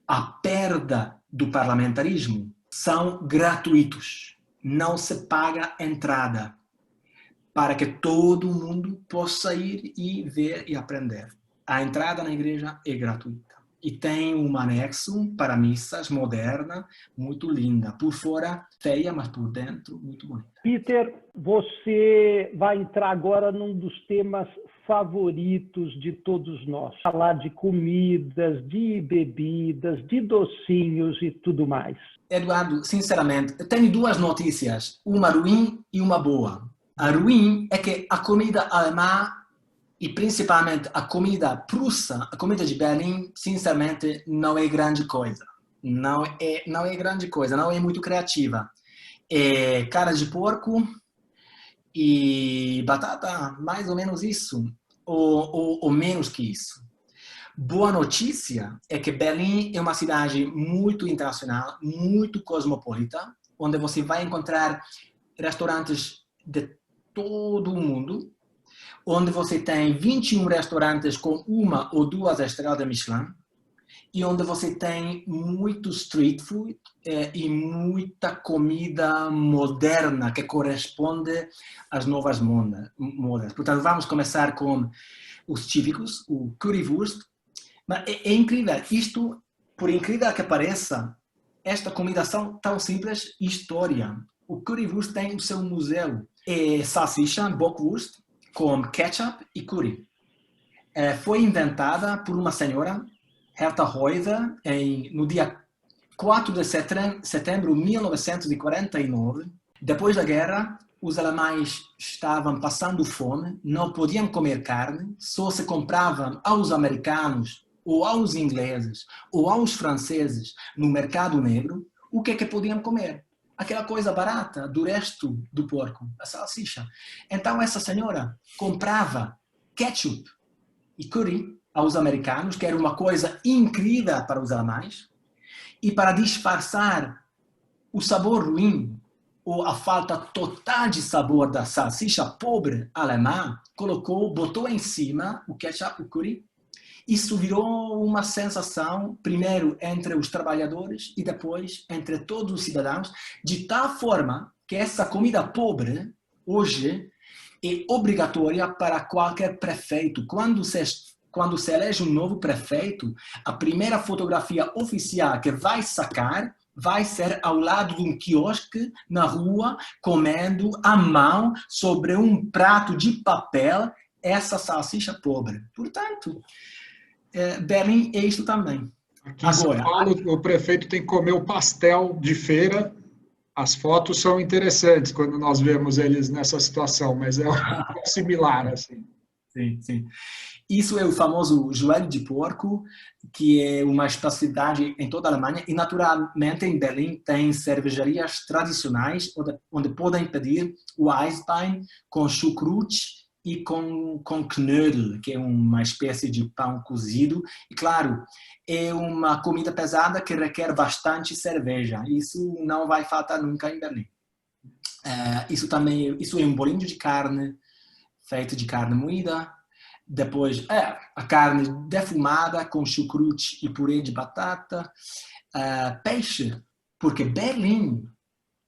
a perda do parlamentarismo, são gratuitos. Não se paga entrada, para que todo mundo possa ir e ver e aprender. A entrada na igreja é gratuita. E tem um anexo para missas moderna, muito linda. Por fora, feia, mas por dentro, muito bonita. Peter, você vai entrar agora num dos temas favoritos de todos nós. Falar de comidas, de bebidas, de docinhos e tudo mais. Eduardo, sinceramente, eu tenho duas notícias. Uma ruim e uma boa. A ruim é que a comida alemã e principalmente a comida prussa, a comida de Berlim, sinceramente, não é grande coisa. Não é grande coisa, não é muito criativa. É carne de porco e batata, mais ou menos isso, ou menos que isso. Boa notícia é que Berlim é uma cidade muito internacional, muito cosmopolita, onde você vai encontrar restaurantes de todo o mundo, onde você tem 21 restaurantes com 1 ou 2 estrelas de Michelin, e onde você tem muito street food e muita comida moderna que corresponde às novas modas. Portanto, vamos começar com os típicos, o currywurst. Mas é incrível, isto, por incrível que pareça, esta comida tão simples, história. O currywurst tem o seu museu. É salsicha, bockwurst, com ketchup e curry. Foi inventada por uma senhora, Herta Reuter, no dia 4 de setembro de 1949. Depois da guerra, os alemães estavam passando fome, não podiam comer carne, só se compravam aos americanos, ou aos ingleses, ou aos franceses, no mercado negro, o que podiam comer. Aquela coisa barata do resto do porco, a salsicha. Então essa senhora comprava ketchup e curry aos americanos, que era uma coisa incrível para os alemães, e para disfarçar o sabor ruim ou a falta total de sabor da salsicha pobre alemã, botou em cima o ketchup e o curry. Isso virou uma sensação, primeiro entre os trabalhadores e depois entre todos os cidadãos, de tal forma que essa comida pobre, hoje, é obrigatória para qualquer prefeito. Quando se elege um novo prefeito, a primeira fotografia oficial que vai sacar vai ser ao lado de um quiosque na rua, comendo à mão sobre um prato de papel essa salsicha pobre. Portanto, Berlim é isso também. Aqui em São Paulo, o prefeito tem que comer o pastel de feira. As fotos são interessantes quando nós vemos eles nessa situação, mas é um pouco similar, assim. Sim, sim. Isso é o famoso joelho de porco, que é uma especialidade em toda a Alemanha. E, naturalmente, em Berlim tem cervejarias tradicionais onde podem pedir o Eisbein com chucrute e com Knödel, que é uma espécie de pão cozido. E, claro, é uma comida pesada que requer bastante cerveja. Isso não vai faltar nunca em Berlim. Isso é um bolinho de carne, feito de carne moída. Depois, a carne defumada com chucrute e purê de batata. Peixe, porque Berlim,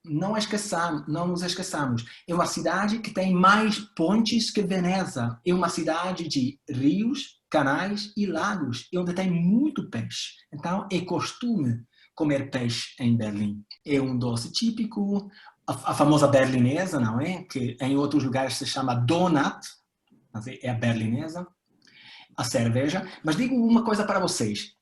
não nos esqueçamos, é uma cidade que tem mais pontes que Veneza. É uma cidade de rios, canais e lagos, onde tem muito peixe. Então, é costume comer peixe em Berlim. É um doce típico, a famosa berlinesa, não é? Que em outros lugares se chama Donut, mas é a berlinesa, a cerveja. Mas digo uma coisa para vocês,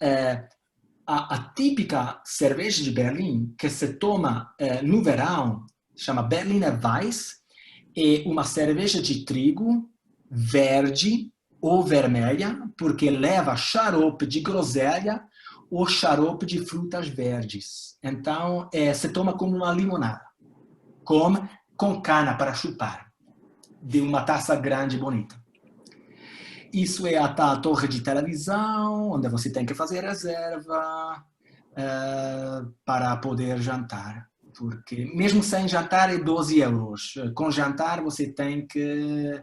a típica cerveja de Berlim, que se toma no verão, chama Berliner Weiss, é uma cerveja de trigo verde ou vermelha, porque leva xarope de groselha ou xarope de frutas verdes. Então, se toma como uma limonada, com cana para chupar, de uma taça grande e bonita. Isso é a tal torre de televisão, onde você tem que fazer reserva para poder jantar. Porque mesmo sem jantar é 12 euros. Com jantar você tem que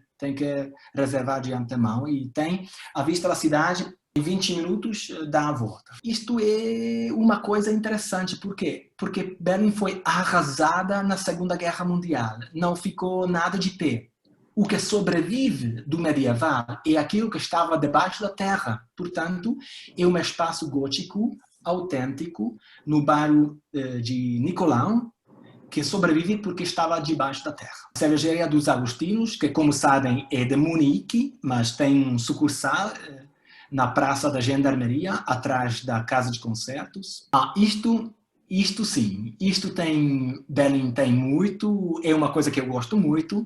reservar de antemão e tem a vista da cidade em 20 minutos dá a volta. Isto é uma coisa interessante. Por quê? Porque Berlim foi arrasada na Segunda Guerra Mundial. Não ficou nada de pé. O que sobrevive do medieval é aquilo que estava debaixo da terra. Portanto, é um espaço gótico autêntico no bairro de Nicolau, que sobrevive porque estava debaixo da terra. A cervejaria dos Agustinos, que como sabem é de Munique, mas tem um sucursal na Praça da Gendarmeria, atrás da Casa de Concertos. Isto sim, Berlim tem muito, é uma coisa que eu gosto muito,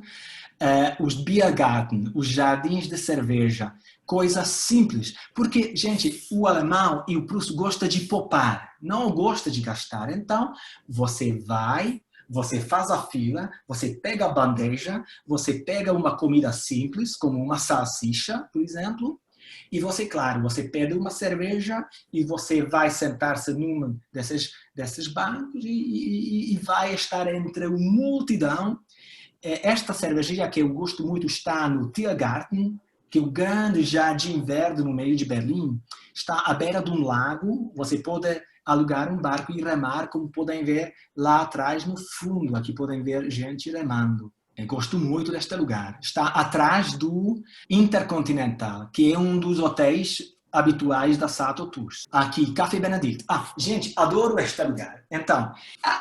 os Biergarten, os jardins de cerveja, coisa simples, porque, gente, o alemão e o prusso gosta de poupar, não gosta de gastar, então você faz a fila, você pega a bandeja, você pega uma comida simples, como uma salsicha, por exemplo, e você pede uma cerveja e você vai sentar-se num desses bancos e vai estar entre uma multidão. Esta cervejaria que eu gosto muito está no Tiergarten, que é o grande jardim verde no meio de Berlim. Está à beira de um lago, você pode alugar um barco e remar, como podem ver lá atrás no fundo. Aqui podem ver gente remando. Eu gosto muito deste lugar. Está atrás do Intercontinental, que é um dos hotéis habituais da Sato Tours. Aqui, Café Benedict. Gente, adoro este lugar. Então,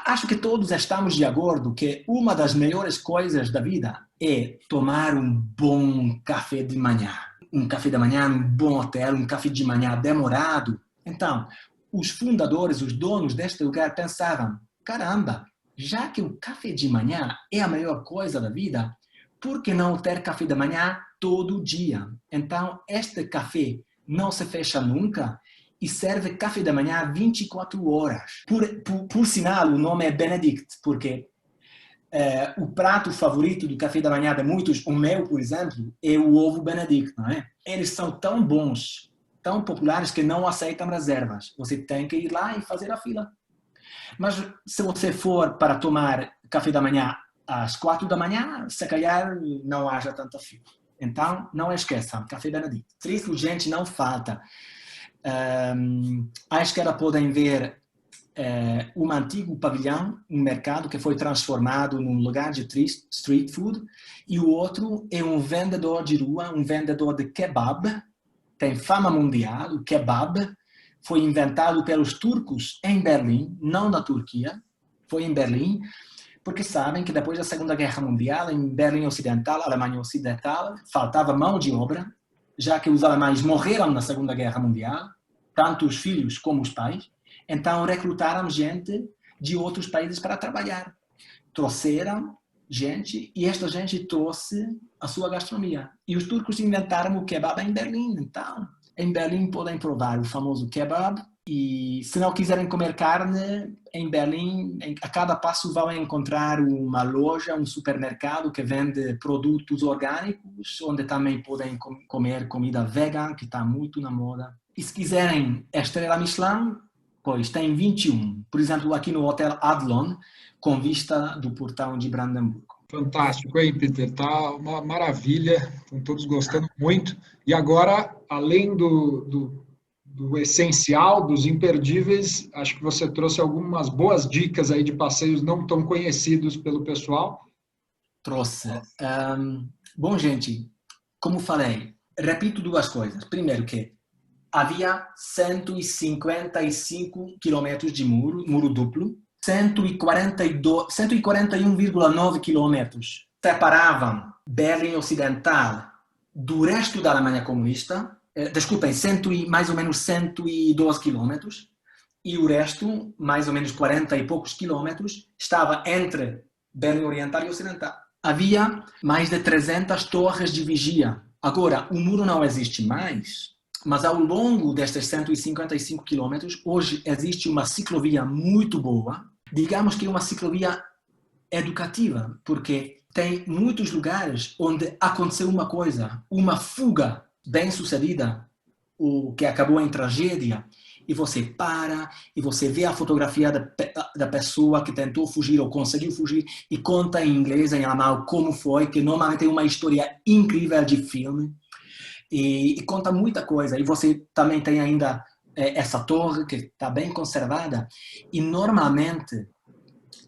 acho que todos estamos de acordo que uma das melhores coisas da vida é tomar um bom café de manhã. Um café da manhã, um bom hotel, um café de manhã demorado. Então, os fundadores, os donos deste lugar pensavam, caramba, já que o café de manhã é a melhor coisa da vida, por que não ter café da manhã todo dia? Então, este café não se fecha nunca e serve café da manhã 24 horas. Por sinal, o nome é Benedict, porque o prato favorito do café da manhã de muitos, o meu, por exemplo, é o ovo Benedict, não é? Eles são tão bons, tão populares que não aceitam reservas. Você tem que ir lá e fazer a fila. Mas se você for para tomar café da manhã às 4 da manhã, se calhar não haja tanta fila. Então, não esqueçam, Café Benedict. Trisco, gente, não falta. À esquerda podem ver um antigo pavilhão, um mercado que foi transformado num lugar de street food, e o outro é um vendedor de rua, um vendedor de kebab, tem fama mundial. O kebab foi inventado pelos turcos em Berlim, não na Turquia, foi em Berlim, porque sabem que depois da Segunda Guerra Mundial, em Berlim Ocidental, Alemanha Ocidental, faltava mão de obra, já que os alemães morreram na Segunda Guerra Mundial, tanto os filhos como os pais, então recrutaram gente de outros países para trabalhar. Trouxeram gente, e esta gente trouxe a sua gastronomia. E os turcos inventaram o kebab em Berlim. Então, em Berlim podem provar o famoso kebab. E se não quiserem comer carne, em Berlim, a cada passo vão encontrar uma loja, um supermercado que vende produtos orgânicos, onde também podem comer comida vegan, que está muito na moda. E se quiserem a estrela Michelin, pois tem 21. Por exemplo, aqui no Hotel Adlon, com vista do portão de Brandemburgo. Fantástico, hein, Peter? Tá uma maravilha, estão todos gostando muito. E agora, além do essencial, dos imperdíveis, acho que você trouxe algumas boas dicas aí de passeios não tão conhecidos pelo pessoal. Trouxe. Bom, gente, como falei, repito duas coisas. Primeiro que havia 155 quilômetros de muro duplo, 141,9 quilômetros separavam Berlim Ocidental do resto da Alemanha comunista. Desculpem, mais ou menos 112 quilômetros, e o resto, mais ou menos 40 e poucos quilômetros, estava entre Berlim Oriental e Ocidental. Havia mais de 300 torres de vigia. Agora, o muro não existe mais, mas ao longo destes 155 quilômetros, hoje existe uma ciclovia muito boa, digamos que uma ciclovia educativa, porque tem muitos lugares onde aconteceu uma coisa, uma fuga bem-sucedida, o que acabou em tragédia, e você para, e você vê a fotografia da pessoa que tentou fugir ou conseguiu fugir, e conta em inglês, em alemão, como foi, que normalmente é uma história incrível de filme, e conta muita coisa. E você também tem ainda essa torre que está bem conservada, e normalmente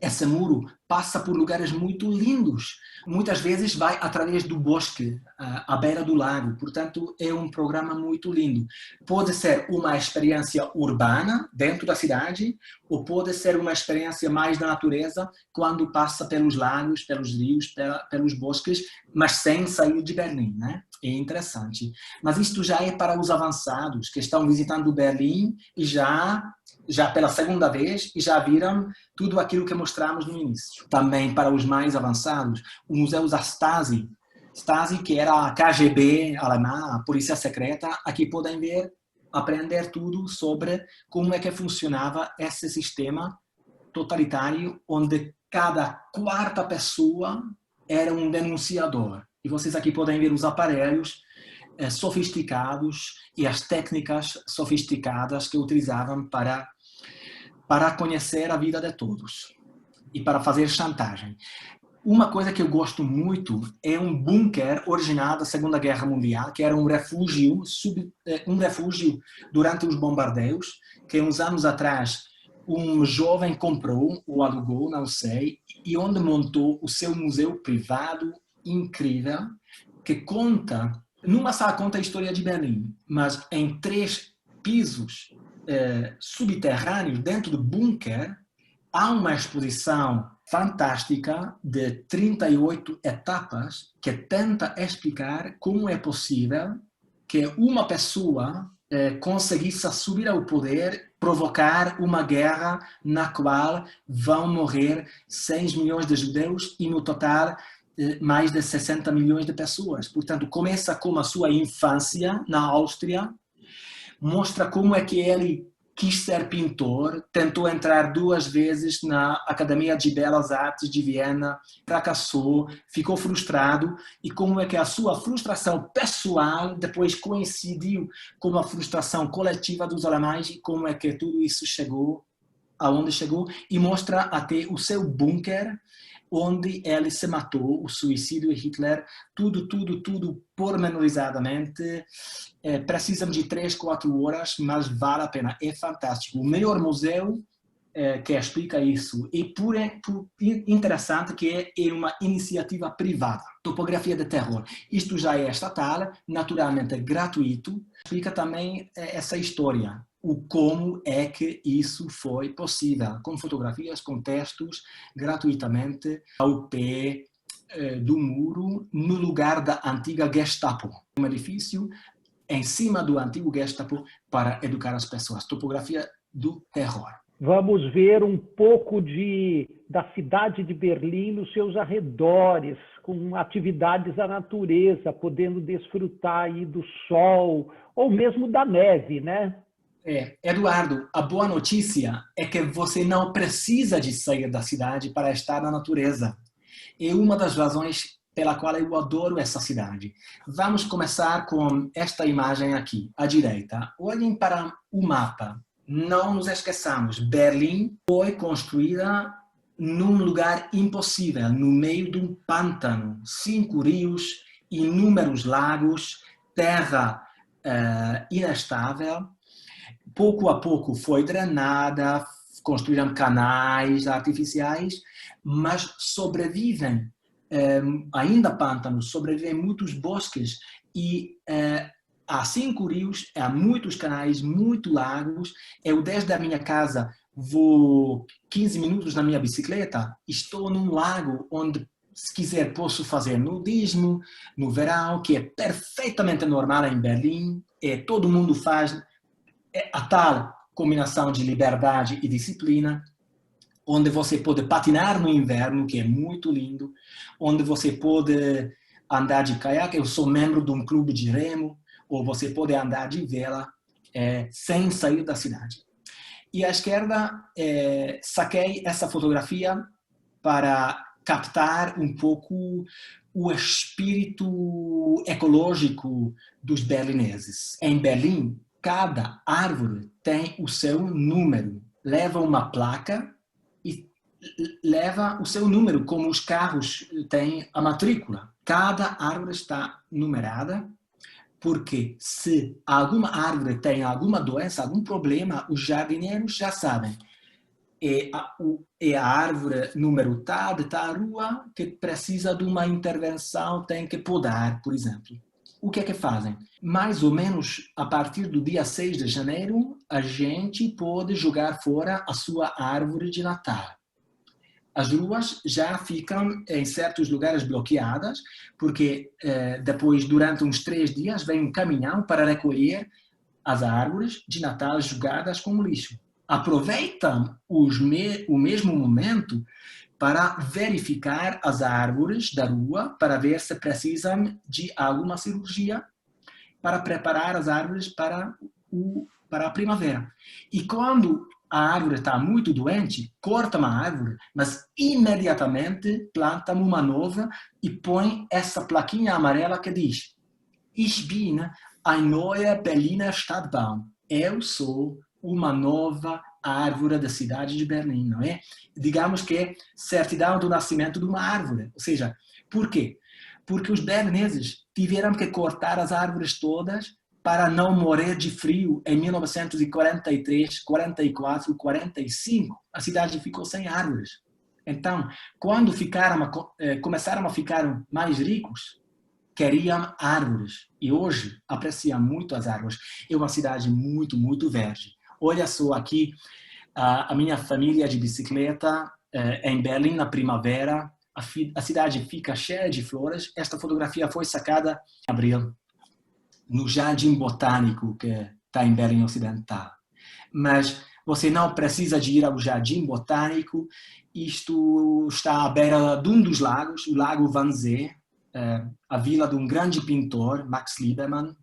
esse muro passa por lugares muito lindos. Muitas vezes vai através do bosque, à beira do lago. Portanto, é um programa muito lindo. Pode ser uma experiência urbana, dentro da cidade, ou pode ser uma experiência mais da natureza, quando passa pelos lagos, pelos rios, pelos bosques, mas sem sair de Berlim, né? É interessante. Mas isto já é para os avançados, que estão visitando Berlim e já pela segunda vez, e já viram tudo aquilo que mostramos no início. Também para os mais avançados, o Museu da Stasi, que era a KGB alemã, a polícia secreta, aqui podem ver, aprender tudo sobre como é que funcionava esse sistema totalitário, onde cada quarta pessoa era um denunciador. E vocês aqui podem ver os aparelhos sofisticados e as técnicas sofisticadas que utilizavam para conhecer a vida de todos e para fazer chantagem. Uma coisa que eu gosto muito é um bunker original da Segunda Guerra Mundial, que era um refúgio durante os bombardeios, que uns anos atrás um jovem comprou ou alugou, não sei, e onde montou o seu museu privado incrível, que conta, numa só conta a história de Berlim, mas em 3 pisos subterrâneos, dentro do bunker, há uma exposição fantástica de 38 etapas que tenta explicar como é possível que uma pessoa conseguisse subir ao poder, provocar uma guerra na qual vão morrer 6 milhões de judeus e no total mais de 60 milhões de pessoas. Portanto, começa com a sua infância na Áustria, mostra como é que ele quis ser pintor, tentou entrar 2 vezes na Academia de Belas Artes de Viena, fracassou, ficou frustrado, e como é que a sua frustração pessoal depois coincidiu com a frustração coletiva dos alemães, e como é que tudo isso chegou aonde chegou, e mostra até o seu bunker, onde ele se matou, o suicídio de Hitler, tudo pormenorizadamente. Precisam de 3, 4 horas, mas vale a pena, é fantástico. O melhor museu que explica isso. E por interessante que é uma iniciativa privada. Topografia de terror. Isto já é estatal, naturalmente gratuito. Explica também essa história. O como é que isso foi possível, com fotografias, com textos, gratuitamente, ao pé do muro, no lugar da antiga Gestapo. Um edifício em cima do antigo Gestapo para educar as pessoas. Topografia do terror. Vamos ver um pouco de da cidade de Berlim nos seus arredores, com atividades à natureza, podendo desfrutar aí do sol ou mesmo da neve, né? Eduardo, a boa notícia é que você não precisa de sair da cidade para estar na natureza. É uma das razões pela qual eu adoro essa cidade. Vamos começar com esta imagem aqui, à direita. Olhem para o mapa. Não nos esqueçamos, Berlim foi construída num lugar impossível, no meio de um pântano, 5 rios, inúmeros lagos, terra inestável. Pouco a pouco foi drenada, construíram canais artificiais, mas sobrevivem ainda pântanos, sobrevivem muitos bosques e há 5 rios, há muitos canais, muitos lagos. Eu desde a minha casa vou 15 minutos na minha bicicleta, estou num lago onde, se quiser, posso fazer nudismo no verão, que é perfeitamente normal em Berlim, todo mundo faz a tal combinação de liberdade e disciplina, onde você pode patinar no inverno, que é muito lindo, onde você pode andar de caiaque. Eu sou membro de um clube de remo, ou você pode andar de vela sem sair da cidade. E à esquerda, saquei essa fotografia para captar um pouco o espírito ecológico dos berlineses. Em Berlim, cada árvore tem o seu número, leva uma placa e leva o seu número, como os carros têm a matrícula. Cada árvore está numerada, porque se alguma árvore tem alguma doença, algum problema, os jardineiros já sabem. É a árvore número tal de tal rua que precisa de uma intervenção, tem que podar, por exemplo. O que é que fazem? Mais ou menos a partir do dia 6 de janeiro, a gente pode jogar fora a sua árvore de Natal. As ruas já ficam em certos lugares bloqueadas, porque depois, durante uns 3 dias, vem um caminhão para recolher as árvores de Natal jogadas como lixo. Aproveitam o mesmo momento para verificar as árvores da rua, para ver se precisam de alguma cirurgia, para preparar as árvores para a primavera. E quando a árvore está muito doente, corta uma árvore, mas imediatamente planta uma nova e põe essa plaquinha amarela que diz: Ich bin ein neuer Berliner Stadtbaum. Eu sou uma nova árvore da cidade de Berlim, não é? Digamos que é certidão do nascimento de uma árvore. Ou seja, por quê? Porque os berlineses tiveram que cortar as árvores todas para não morrer de frio em 1943, 44, 45. A cidade ficou sem árvores. Então, quando começaram a ficar mais ricos, queriam árvores. E hoje apreciam muito as árvores. É uma cidade muito, muito verde. Olha só aqui a minha família de bicicleta em Berlim na primavera. A cidade fica cheia de flores. Esta fotografia foi sacada em abril, no Jardim Botânico, que está em Berlim Ocidental. Mas você não precisa de ir ao Jardim Botânico. Isto está à beira de um dos lagos, o Lago Wannsee, a vila de um grande pintor, Max Liebermann.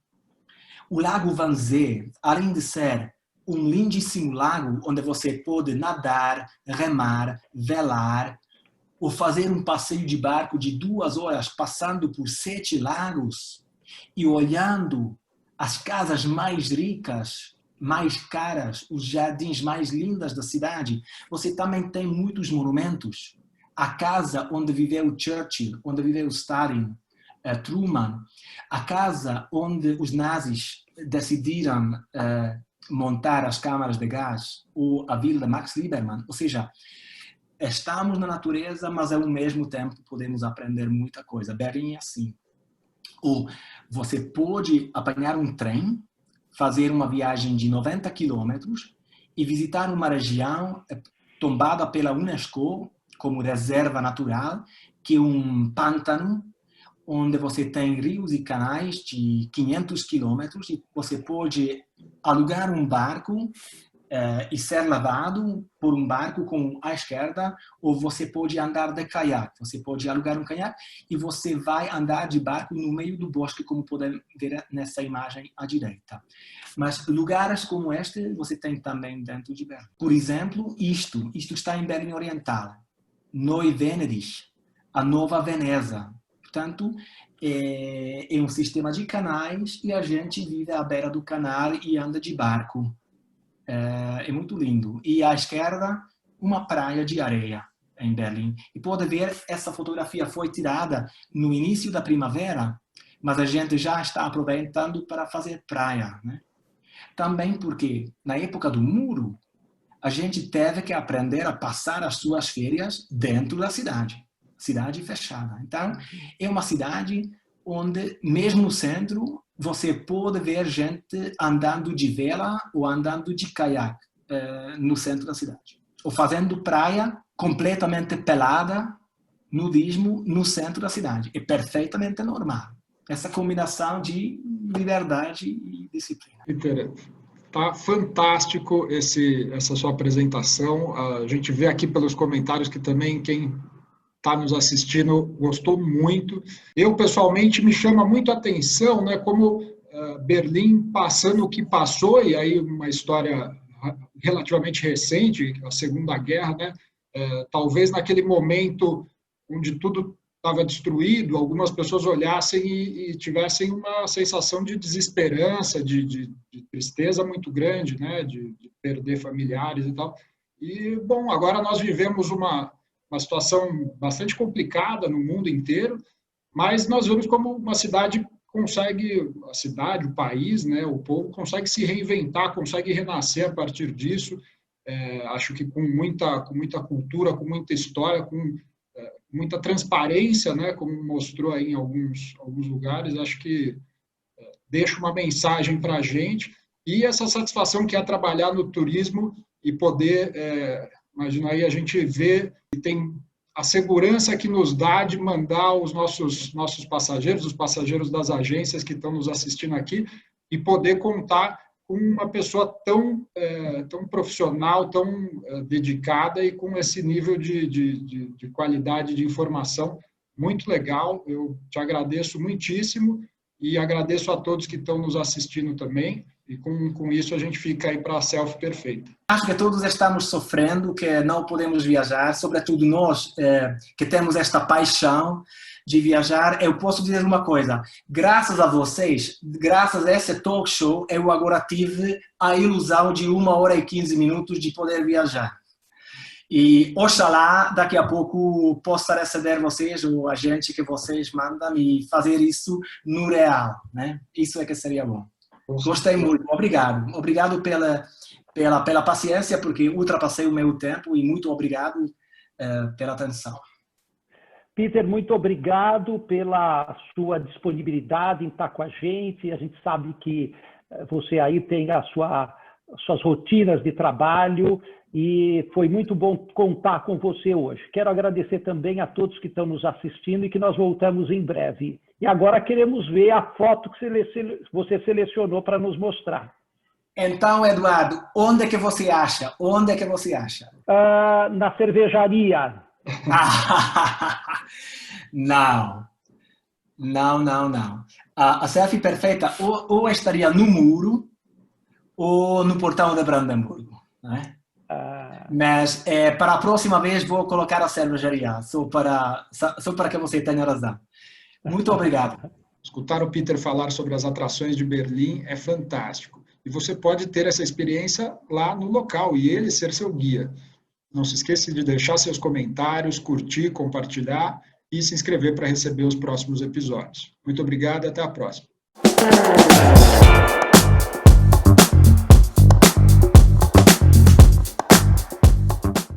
O Lago Wannsee, além de ser um lindíssimo lago onde você pode nadar, remar, velar, ou fazer um passeio de barco de 2 horas passando por 7 lagos e olhando as casas mais ricas, mais caras, os jardins mais lindos da cidade. Você também tem muitos monumentos. A casa onde viveu Churchill, onde viveu Stalin, Truman, a casa onde os nazis decidiram montar as câmaras de gás, ou a vila de Max Liebermann. Ou seja, estamos na natureza, mas ao mesmo tempo podemos aprender muita coisa. Berlim é assim. Ou você pode apanhar um trem, fazer uma viagem de 90 quilômetros e visitar uma região tombada pela Unesco como reserva natural, que é um pântano, onde você tem rios e canais de 500 quilômetros e você pode alugar um barco e ser levado por um barco à esquerda, ou você pode andar de caiaque. Você pode alugar um caiaque e você vai andar de barco no meio do bosque, como podem ver nessa imagem à direita. Mas lugares como este você tem também dentro de Berlim. Por exemplo, isto está em Berlim Oriental. Neu Venedig, a Nova Veneza. Portanto, é um sistema de canais e a gente vive à beira do canal e anda de barco. É muito lindo. E à esquerda, uma praia de areia em Berlim. E pode ver, essa fotografia foi tirada no início da primavera, mas a gente já está aproveitando para fazer praia, né? Também porque, na época do muro, a gente teve que aprender a passar as suas férias dentro da cidade fechada. Então, é uma cidade onde, mesmo no centro, você pode ver gente andando de vela ou andando de caiaque no centro da cidade. Ou fazendo praia completamente pelada, nudismo, no centro da cidade. É perfeitamente normal. Essa combinação de liberdade e disciplina. Tá fantástico essa sua apresentação. A gente vê aqui pelos comentários que também quem está nos assistindo gostou muito. Eu, pessoalmente, me chama muito a atenção, né, como Berlim passando o que passou, e aí uma história relativamente recente, a Segunda Guerra, né, talvez naquele momento onde tudo estava destruído, algumas pessoas olhassem e tivessem uma sensação de desesperança, de tristeza muito grande, né, de perder familiares e tal. E, bom, agora nós vivemos uma situação bastante complicada no mundo inteiro, mas nós vemos como uma cidade consegue, a cidade, o país, né, o povo consegue se reinventar, consegue renascer a partir disso. Acho que com muita cultura, com muita história, com muita transparência, né, como mostrou aí em alguns lugares, acho que deixa uma mensagem para a gente, e essa satisfação que é trabalhar no turismo e poder, imagina aí, a gente vê e tem a segurança que nos dá de mandar os nossos passageiros, os passageiros das agências que estão nos assistindo aqui, e poder contar com uma pessoa tão profissional, tão dedicada e com esse nível de qualidade de informação muito legal. Eu te agradeço muitíssimo e agradeço a todos que estão nos assistindo também. E com isso a gente fica aí para a selfie perfeita. Acho que todos estamos sofrendo, que não podemos viajar, sobretudo nós que temos esta paixão de viajar. Eu posso dizer uma coisa, graças a vocês, graças a esse talk show, eu agora tive a ilusão de 1 hora e 15 minutos de poder viajar. E oxalá daqui a pouco possa receber vocês, ou a gente que vocês mandam, e fazer isso no real, né? Isso é que seria bom. Gostei muito, obrigado. Obrigado pela paciência, porque ultrapassei o meu tempo, e muito obrigado pela atenção. Peter, muito obrigado pela sua disponibilidade em estar com a gente. A gente sabe que você aí tem suas rotinas de trabalho e foi muito bom contar com você hoje. Quero agradecer também a todos que estão nos assistindo e que nós voltamos em breve. E agora queremos ver a foto que você selecionou para nos mostrar. Então, Eduardo, onde é que você acha? Onde é que você acha? Na cervejaria. Não. A selfie perfeita ou estaria no muro ou no portão de Brandemburgo, né? Mas para a próxima vez vou colocar a cervejaria, só para que você tenha razão. Muito obrigado. Escutar o Peter falar sobre as atrações de Berlim é fantástico. E você pode ter essa experiência lá no local e ele ser seu guia. Não se esqueça de deixar seus comentários, curtir, compartilhar e se inscrever para receber os próximos episódios. Muito obrigado e até a próxima.